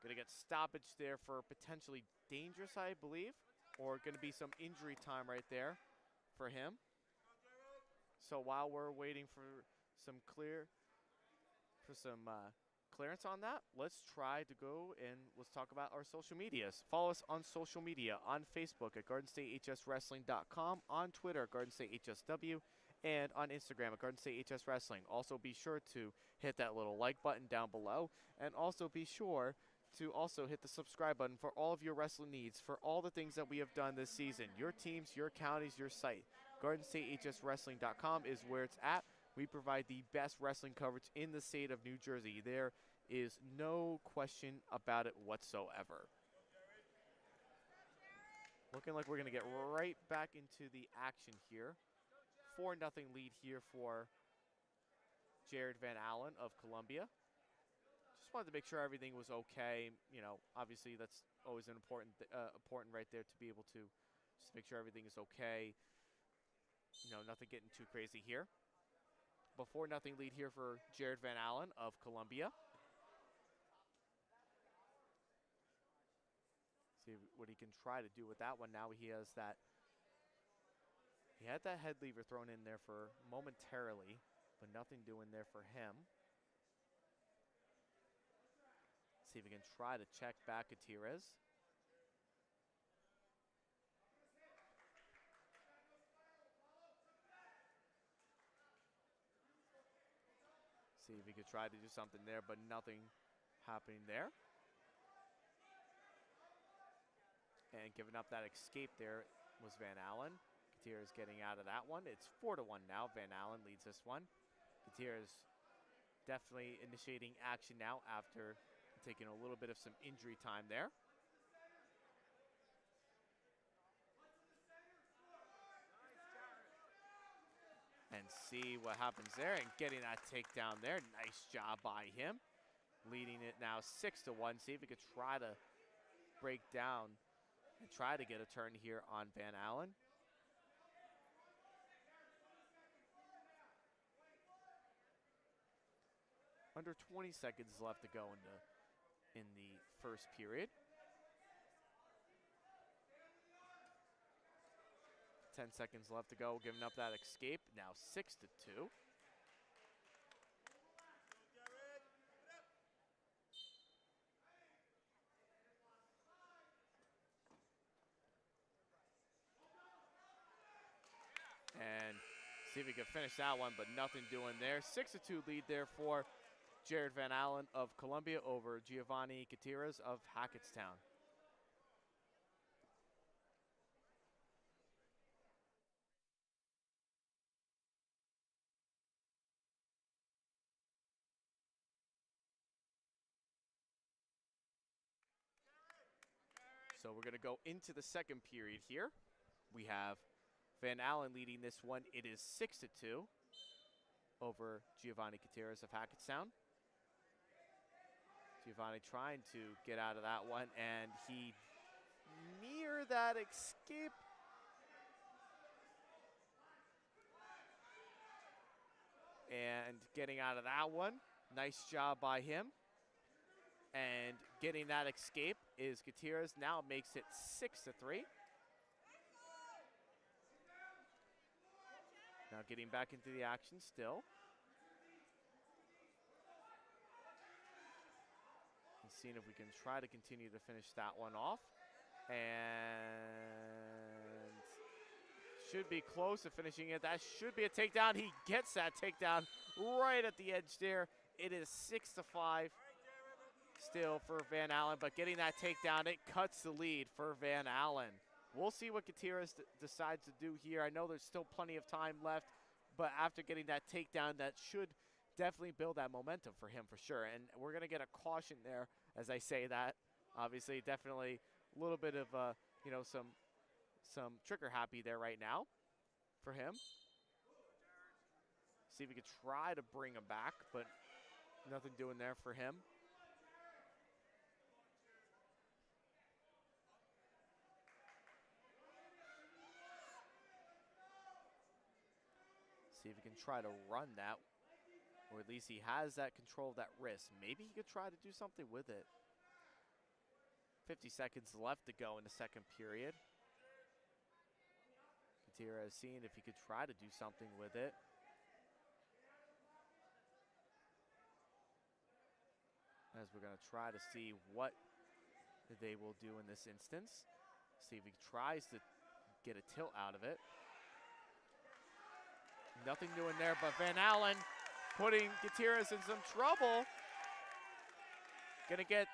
gonna get stoppage there for potentially dangerous, I believe, or gonna be some injury time right there for him. So while we're waiting for some clearance on that, let's try to go and let's talk about our social medias. Follow us on social media, on Facebook at GardenStateHSWrestling.com, on Twitter at GardenStateHSW, and on Instagram at GardenStateHSWrestling. Also be sure to hit that little like button down below, and also be sure to also hit the subscribe button for all of your wrestling needs, for all the things that we have done this season. Your teams, your counties, your site. GardenStateHSWrestling.com is where it's at. We provide the best wrestling coverage in the state of New Jersey. There is no question about it whatsoever. Looking like we're going to get right back into the action here. 4-0 lead here for Jared Van Allen of Columbia. Just wanted to make sure everything was okay. You know, obviously that's always an important right there to be able to just make sure everything is okay. You know, nothing getting too crazy here. But 4-0 lead here for Jared Van Allen of Columbia. See what he can try to do with that one. Now he has that. He had that head lever thrown in there for momentarily, but nothing doing there for him. See if we can try to check back Gutierrez. See if he could try to do something there, but nothing happening there. And giving up that escape there was Van Allen. Gutierrez getting out of that one. It's 4-1 now. Van Allen leads this one. Gutierrez definitely initiating action now after taking a little bit of some injury time there. And see what happens there and getting that takedown there. Nice job by him. Leading it now 6-1. See if he could try to break down and try to get a turn here on Van Allen. Under 20 seconds left to go in the first period. 10 seconds left to go, giving up that escape. Now 6-2. And see if we can finish that one, but nothing doing there. 6-2 lead there for Jared Van Allen of Columbia over Giovanni Gutierrez of Hackettstown. So we're going to go into the second period here. We have Van Allen leading this one. It is 6-2 over Giovanni Gutierrez of Hackettstown. Giovanni trying to get out of that one, and he near that escape. And getting out of that one. Nice job by him. And getting that escape is Gutierrez. Now makes it 6-3. Now getting back into the action still. And seeing if we can try to continue to finish that one off. And should be close to finishing it. That should be a takedown. He gets that takedown right at the edge there. It is 6-5 still for Van Allen, but getting that takedown, it cuts the lead for Van Allen. We'll see what Gutierrez decides to do here. I know there's still plenty of time left, but after getting that takedown, that should definitely build that momentum for him for sure. And we're going to get a caution there as I say that. Obviously, definitely a little bit of, some trigger happy there right now for him. See if we could try to bring him back, but nothing doing there for him. See if we can try to run that or at least he has that control of that wrist. Maybe he could try to do something with it. 50 seconds left to go in the second period. Gutierrez seeing if he could try to do something with it. As we're going to try to see what they will do in this instance. See if he tries to get a tilt out of it. Nothing doing there, but Van Allen putting Gutierrez in some trouble. Gonna get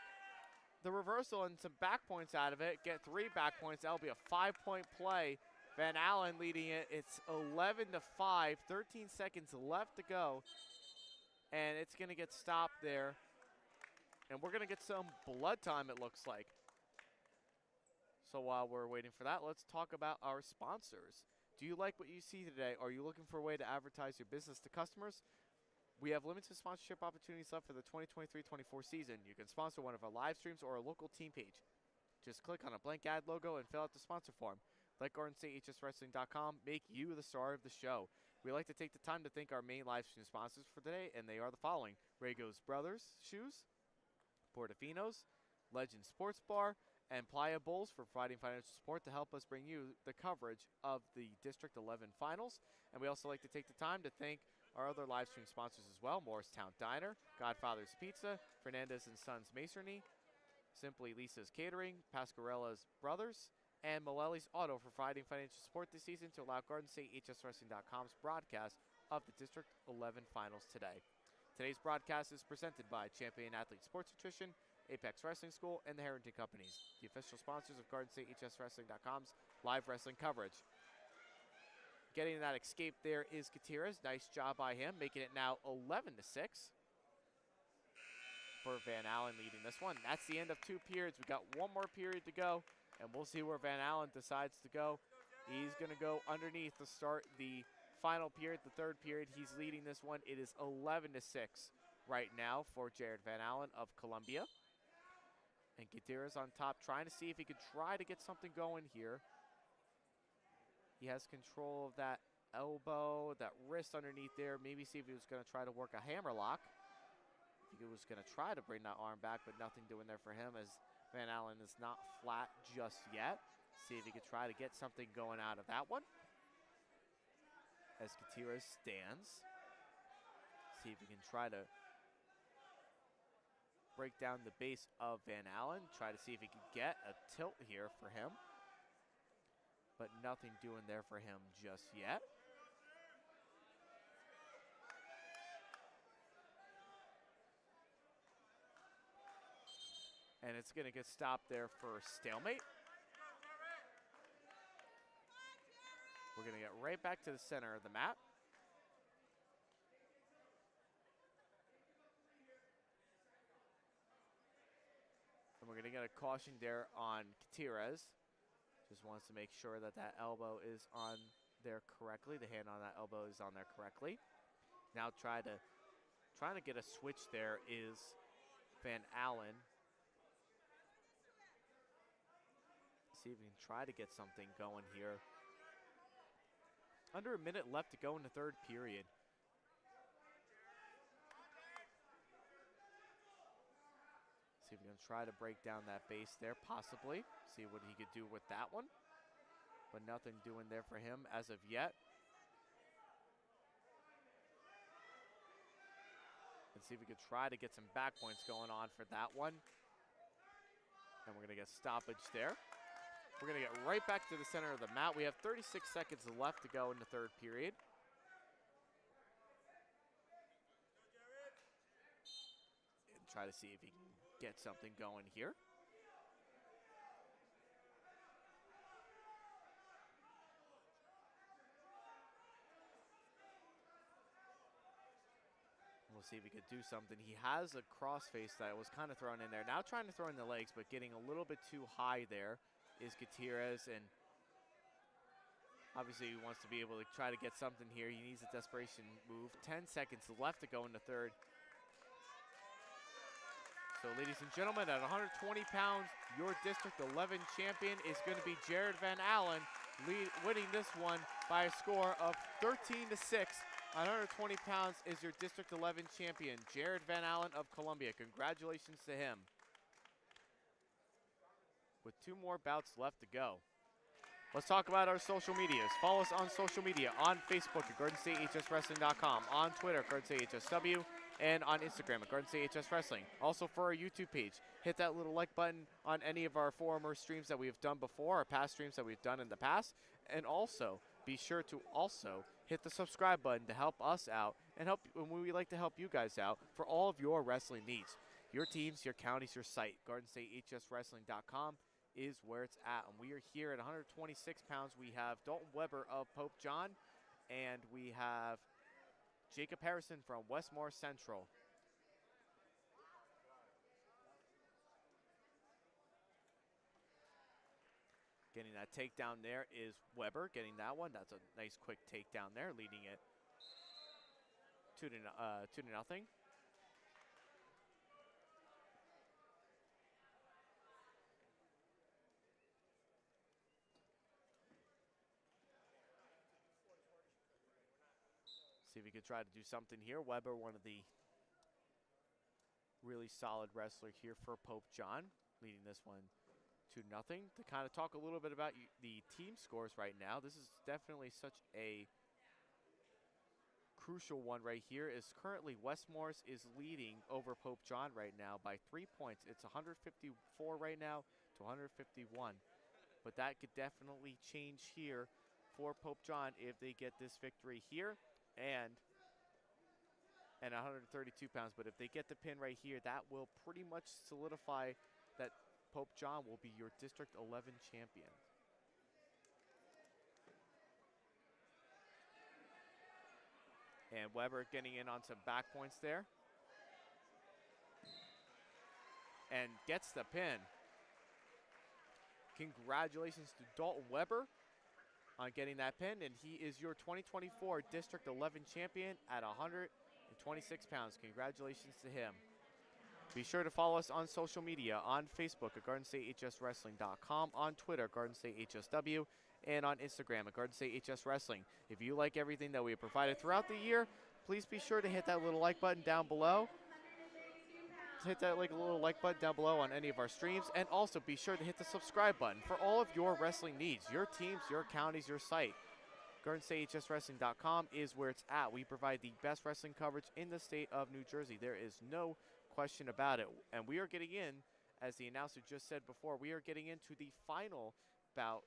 the reversal and some back points out of it. Get 3 back points. That'll be a 5-point play. Van Allen leading it. It's 11-5. 13 seconds left to go. And it's gonna get stopped there. And we're gonna get some blood time, it looks like. So while we're waiting for that, let's talk about our sponsors. Do you like what you see today? Are you looking for a way to advertise your business to customers? We have limited sponsorship opportunities left for the 2023-24 season. You can sponsor one of our live streams or a local team page. Just click on a blank ad logo and fill out the sponsor form. Let GardenStateHSWrestling.com make you the star of the show. We like to take the time to thank our main live stream sponsors for today, and they are the following: Rago's Brothers Shoes, Portofino's, Legend Sports Bar, and Playa Bulls for providing financial support to help us bring you the coverage of the District 11 Finals. And we also like to take the time to thank our other live stream sponsors as well: Morristown Diner, Godfather's Pizza, Fernandez & Sons Masonry, Simply Lisa's Catering, Pasquarella's Brothers, and Malelli's Auto for providing financial support this season to allow GardenStateHSWrestling.com's broadcast of the District 11 Finals today. Today's broadcast is presented by Champion Athlete Sports Nutrition, Apex Wrestling School, and the Harrington Companies, the official sponsors of GardenStateHSWrestling.com's live wrestling coverage. Getting that escape there is Gutierrez. Nice job by him, making it now 11-6 for Van Allen leading this one. That's the end of 2 periods. We got 1 more period to go, and we'll see where Van Allen decides to go. He's going to go underneath to start the final period, the 3rd period. He's leading this one. It is 11-6 right now for Jared Van Allen of Columbia. And Gutierrez on top, trying to see if he could try to get something going here. He has control of that elbow, that wrist underneath there. Maybe see if he was going to try to work a hammerlock. He was going to try to bring that arm back, but nothing doing there for him as Van Allen is not flat just yet. See if he could try to get something going out of that one. As Gutierrez stands. See if he can try to break down the base of Van Allen. Try to see if he can get a tilt here for him. But nothing doing there for him just yet. And it's going to get stopped there for stalemate. We're going to get right back to the center of the mat. And we're going to get a caution there on Gutierrez. Just wants to make sure that that elbow is on there correctly. The hand on that elbow is on there correctly. Now trying to get a switch there is Van Allen. See if we can try to get something going here. Under a minute left to go in the 3rd period. See if we can try to break down that base there, possibly. See what he could do with that one. But nothing doing there for him as of yet. And see if we could try to get some back points going on for that one. And we're going to get stoppage there. We're going to get right back to the center of the mat. We have 36 seconds left to go in the 3rd period. And try to see if he can get something going here. We'll see if he could do something. He has a crossface that was kind of thrown in there. Now trying to throw in the legs, but getting a little bit too high there is Gutierrez. And obviously he wants to be able to try to get something here. He needs a desperation move. 10 seconds left to go in the 3rd. So ladies and gentlemen, at 120 pounds, your District 11 champion is going to be Jared Van Allen, winning this one by a score of 13-6 At 120 pounds is your District 11 champion, Jared Van Allen of Columbia. Congratulations to him. With 2 more bouts left to go. Let's talk about our social medias. Follow us on social media, on Facebook at GardenStateHSWrestling.com, on Twitter at GardenStateHSW, and on Instagram at GardenStateHSWrestling. Also for our YouTube page, hit that little like button on any of our former streams that we've done before, our past streams that we've done in the past, and also be sure to also hit the subscribe button to help us out and we like to help you guys out for all of your wrestling needs. Your teams, your counties, your site, GardenStateHSWrestling.com is where it's at. And we are here at 126 pounds. We have Dalton Weber of Pope John, and we have Jacob Harrison from Westmore Central. Getting that takedown there is Weber, getting that one. That's a nice quick takedown there, leading it 2 to nothing. See if he could try to do something here. Weber, one of the really solid wrestler here for Pope John, leading this one 2 to nothing. To kind of talk a little bit about the team scores right now, this is definitely such a crucial one right here. Is currently Westmore's is leading over Pope John right now by 3 points. It's 154 right now to 151. But that could definitely change here for Pope John if they get this victory here. And 132 pounds, but if they get the pin right here, that will pretty much solidify that Pope John will be your District 11 champion. And Weber getting in on some back points there. And gets the pin. Congratulations to Dalton Weber on getting that pin, and he is your 2024 District 11 champion at 126 pounds. Congratulations to him. Be sure to follow us on social media, on Facebook at GardenStateHSWrestling.com, on Twitter, GardenStateHSW, and on Instagram at GardenStateHSWrestling. If you like everything that we have provided throughout the year, please be sure to hit that little like button down below. Hit that little like button down below on any of our streams, and also be sure to hit the subscribe button for all of your wrestling needs, your teams, your counties, your site. GardenStateHSWrestling.com is where it's at. We provide the best wrestling coverage in the state of New Jersey. There is no question about it. And we are getting in, as the announcer just said before, we are getting into the final bout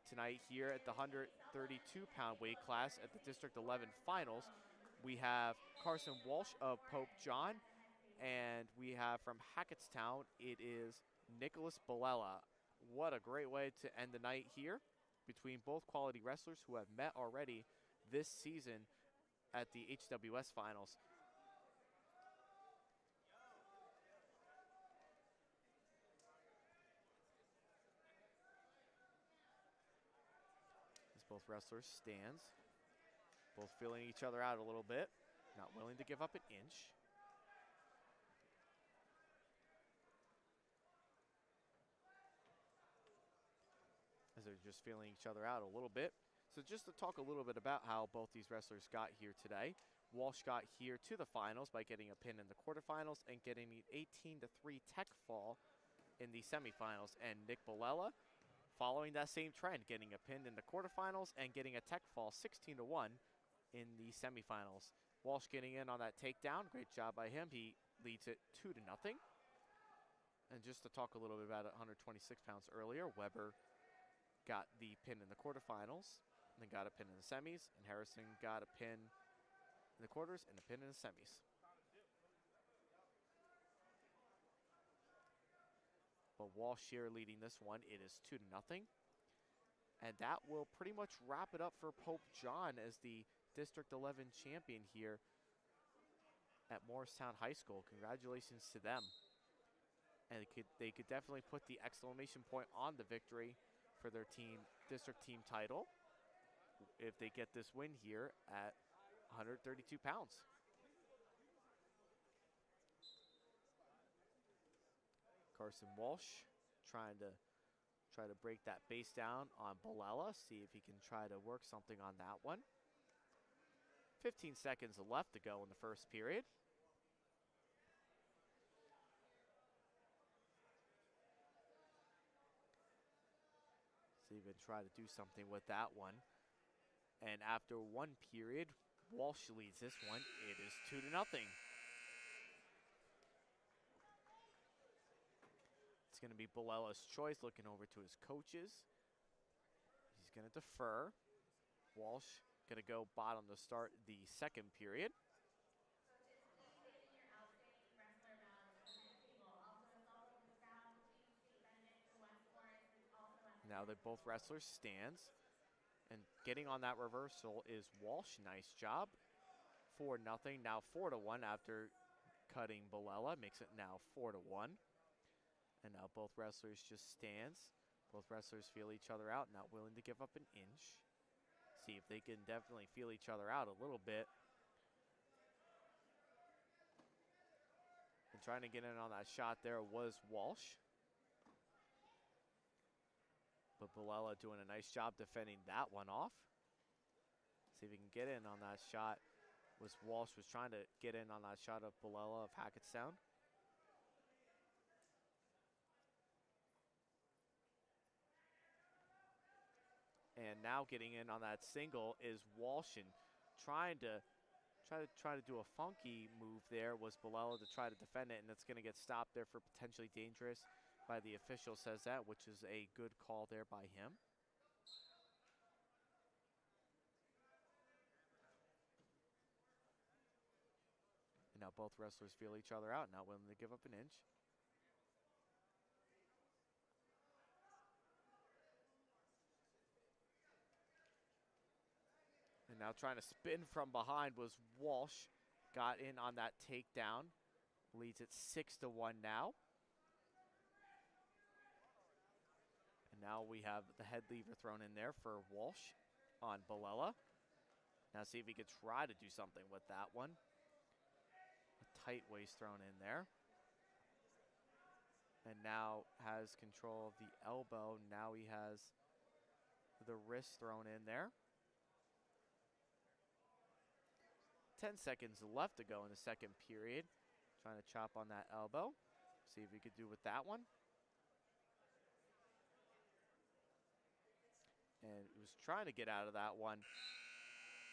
tonight here at the 132-pound weight class at the District 11 Finals. We have Carson Walsh of Pope John, and we have from Hackettstown, it is Nicholas Bilella. What a great way to end the night here between both quality wrestlers who have met already this season at the HWS Finals. As both wrestlers stands, both feeling each other out a little bit, not willing to give up an inch. As they're just feeling each other out a little bit. So just to talk a little bit about how both these wrestlers got here today. Walsh got here to the finals by getting a pin in the quarterfinals and getting an 18-3 tech fall in the semifinals. And Nick Bilella, following that same trend, getting a pin in the quarterfinals and getting a tech fall 16-1 in the semifinals. Walsh getting in on that takedown. Great job by him. He leads it 2 to nothing. And just to talk a little bit about it, 126 pounds earlier, Weber got the pin in the quarterfinals, and then got a pin in the semis, and Harrison got a pin in the quarters and a pin in the semis. But Walsh here leading this one, it is 2 to nothing. And that will pretty much wrap it up for Pope John as the District 11 champion here at Morristown High School. Congratulations to them. And they could definitely put the exclamation point on the victory for their district team title if they get this win here at 132 pounds. Carson Walsh trying to break that base down on Bilella, see if he can try to work something on that one. 15 seconds left to go in the first period. So even try to do something with that one. And after one period, Walsh leads this one. It is 2-0. It's going to be Balella's choice, looking over to his coaches. He's going to defer. Walsh going to go bottom to start the second period. Coaches, please state your outstanding wrestler badge at the head table. Also, a softball this round, team state benefit for West Forest is also at the Now head that both table. wrestlers stands. And getting on that reversal is Walsh. Nice job. 4-0. Now 4-1 after cutting Balella. Makes it now 4-1. And now both wrestlers just stands. Both wrestlers feel each other out, not willing to give up an inch. See if they can definitely feel each other out a little bit. And trying to get in on that shot there was Walsh. But Balella doing a nice job defending that one off. See if he can get in on that shot. Walsh was trying to get in on that shot of Balella of Hackettstown. And now getting in on that single is Walsh, and trying to do a funky move there was Balella to try to defend it, and it's going to get stopped there for potentially dangerous by the official, says that, which is a good call there by him. And now both wrestlers feel each other out, not willing to give up an inch. And now trying to spin from behind was Walsh. Got in on that takedown. Leads it 6-1 now. And now we have the head lever thrown in there for Walsh on Balella. Now see if he could try to do something with that one. A tight waist thrown in there. And now has control of the elbow. Now he has the wrist thrown in there. 10 seconds left to go in the second period. Trying to chop on that elbow. See if he could do with that one. And he was trying to get out of that one.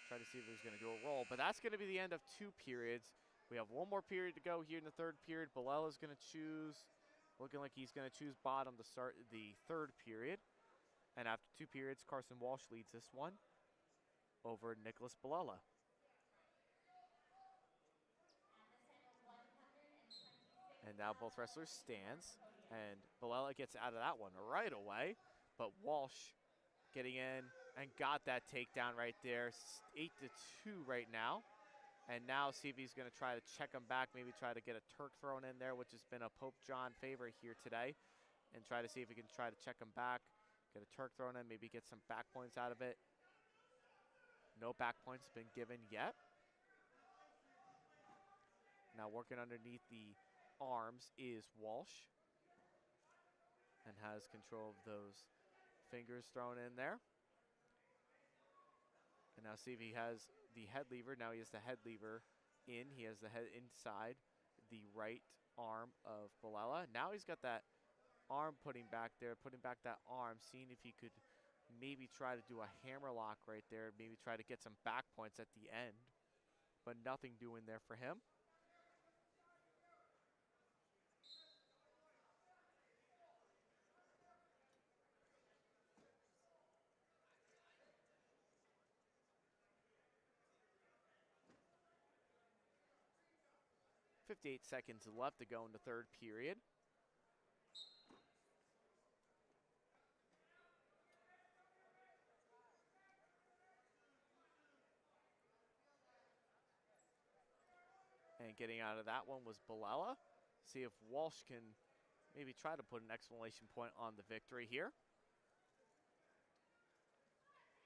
Try to see if he was going to do a roll. But that's going to be the end of 2 periods. We have one more period to go here in the third period. Balella's going to choose, looking like he's going to choose bottom to start the third period. And after 2 periods, Carson Walsh leads this one over Nicholas Balella. And now both wrestlers stands, and Balella gets out of that one right away. But Walsh getting in and got that takedown right there. 8-2 right now. And now see if he's going to try to check him back, maybe try to get a Turk thrown in there, which has been a Pope John favorite here today. And try to see if he can try to check him back, get a Turk thrown in, maybe get some back points out of it. No back points been given yet. Now working underneath the arms is Walsh, and has control of those fingers thrown in there. And now see if he has the head lever. Now he has the head lever in. He has the head inside the right arm of Balella. Now he's got that arm putting back there, putting back that arm, seeing if he could maybe try to do a hammer lock right there, maybe try to get some back points at the end, but nothing doing there for him. .58 seconds left to go in the third period. And getting out of that one was Balella. See if Walsh can maybe try to put an exclamation point on the victory here.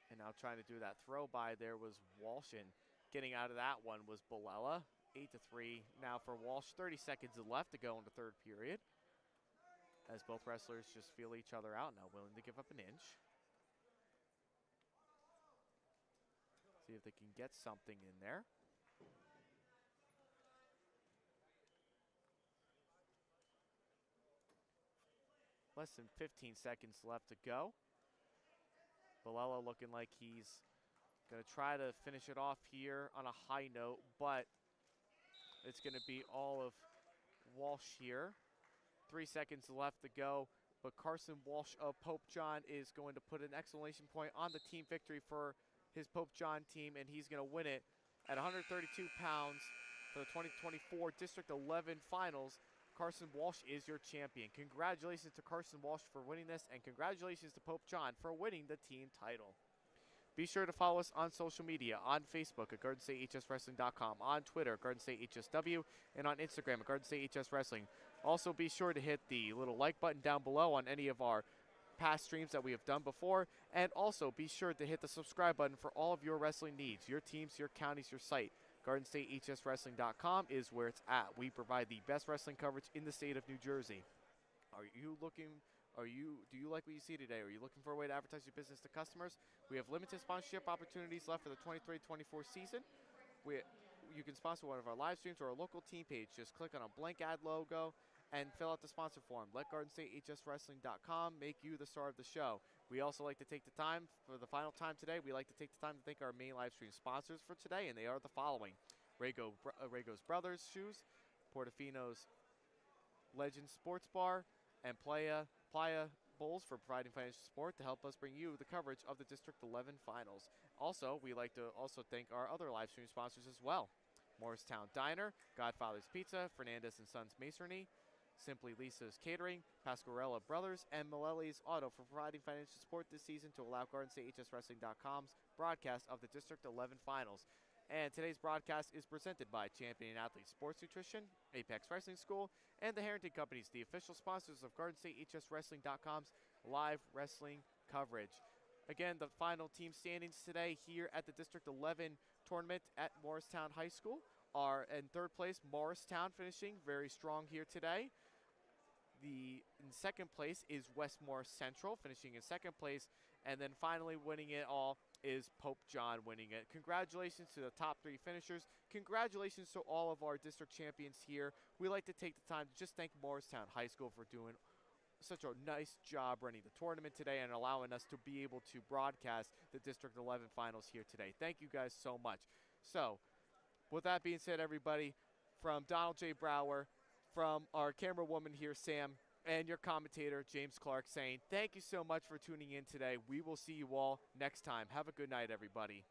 And now trying to do that throw by there was Walsh, and getting out of that one was Balella. 8-3 now for Walsh. 30 seconds left to go in the third period, as both wrestlers just feel each other out, not willing to give up an inch. See if they can get something in there. Less than 15 seconds left to go. Bilello looking like he's going to try to finish it off here on a high note, but it's going to be all of Walsh here. 3 seconds left to go, but Carson Walsh of Pope John is going to put an exclamation point on the team victory for his Pope John team, and he's going to win it at 132 pounds for the 2024 District 11 Finals. Carson Walsh is your champion. Congratulations to Carson Walsh for winning this, and congratulations to Pope John for winning the team title. Be sure to follow us on social media, on Facebook at GardenStateHSWrestling.com, on Twitter at GardenStateHSW, and on Instagram at GardenStateHSWrestling. Also, be sure to hit the little like button down below on any of our past streams that we have done before, and also be sure to hit the subscribe button for all of your wrestling needs, your teams, your counties, your site. GardenStateHSWrestling.com is where it's at. We provide the best wrestling coverage in the state of New Jersey. Do you like what you see today? Are you looking for a way to advertise your business to customers? We have limited sponsorship opportunities left for the 23-24 season. You can sponsor one of our live streams or a local team page. Just click on a blank ad logo and fill out the sponsor form. Let GardenStateHSWrestling.com make you the star of the show. We also like to take the time, for the final time today, we like to take the time to thank our main live stream sponsors for today, and they are the following: Rago's Brothers Shoes, Portofino's Legend Sports Bar, and Playa Bowls for providing financial support to help us bring you the coverage of the District 11 Finals. Also, we like to also thank our other live stream sponsors as well: Morristown Diner, Godfather's Pizza, Fernandez & Sons Masonry, Simply Lisa's Catering, Pasquarella Brothers, and Malelli's Auto for providing financial support this season to allow GardenStateHSWrestling.com's broadcast of the District 11 Finals. And today's broadcast is presented by Champion Athlete Sports Nutrition, Apex Wrestling School, and the Harrington Companies, the official sponsors of GardenStateHSWrestling.com's live wrestling coverage. Again, the final team standings today here at the District 11 tournament at Morristown High School are in third place, Morristown, finishing very strong here today. In second place is Westmore Central, finishing in second place. And then finally winning it all is Pope John winning it. Congratulations to the top three finishers. Congratulations to all of our district champions here. We like to take the time to just thank Morristown High School for doing such a nice job running the tournament today and allowing us to be able to broadcast the District 11 Finals here today. Thank you guys so much. So, with that being said, everybody, from Donald J. Brower, from our camera woman here, Sam, and your commentator, James Clarke, saying thank you so much for tuning in today. We will see you all next time. Have a good night, everybody.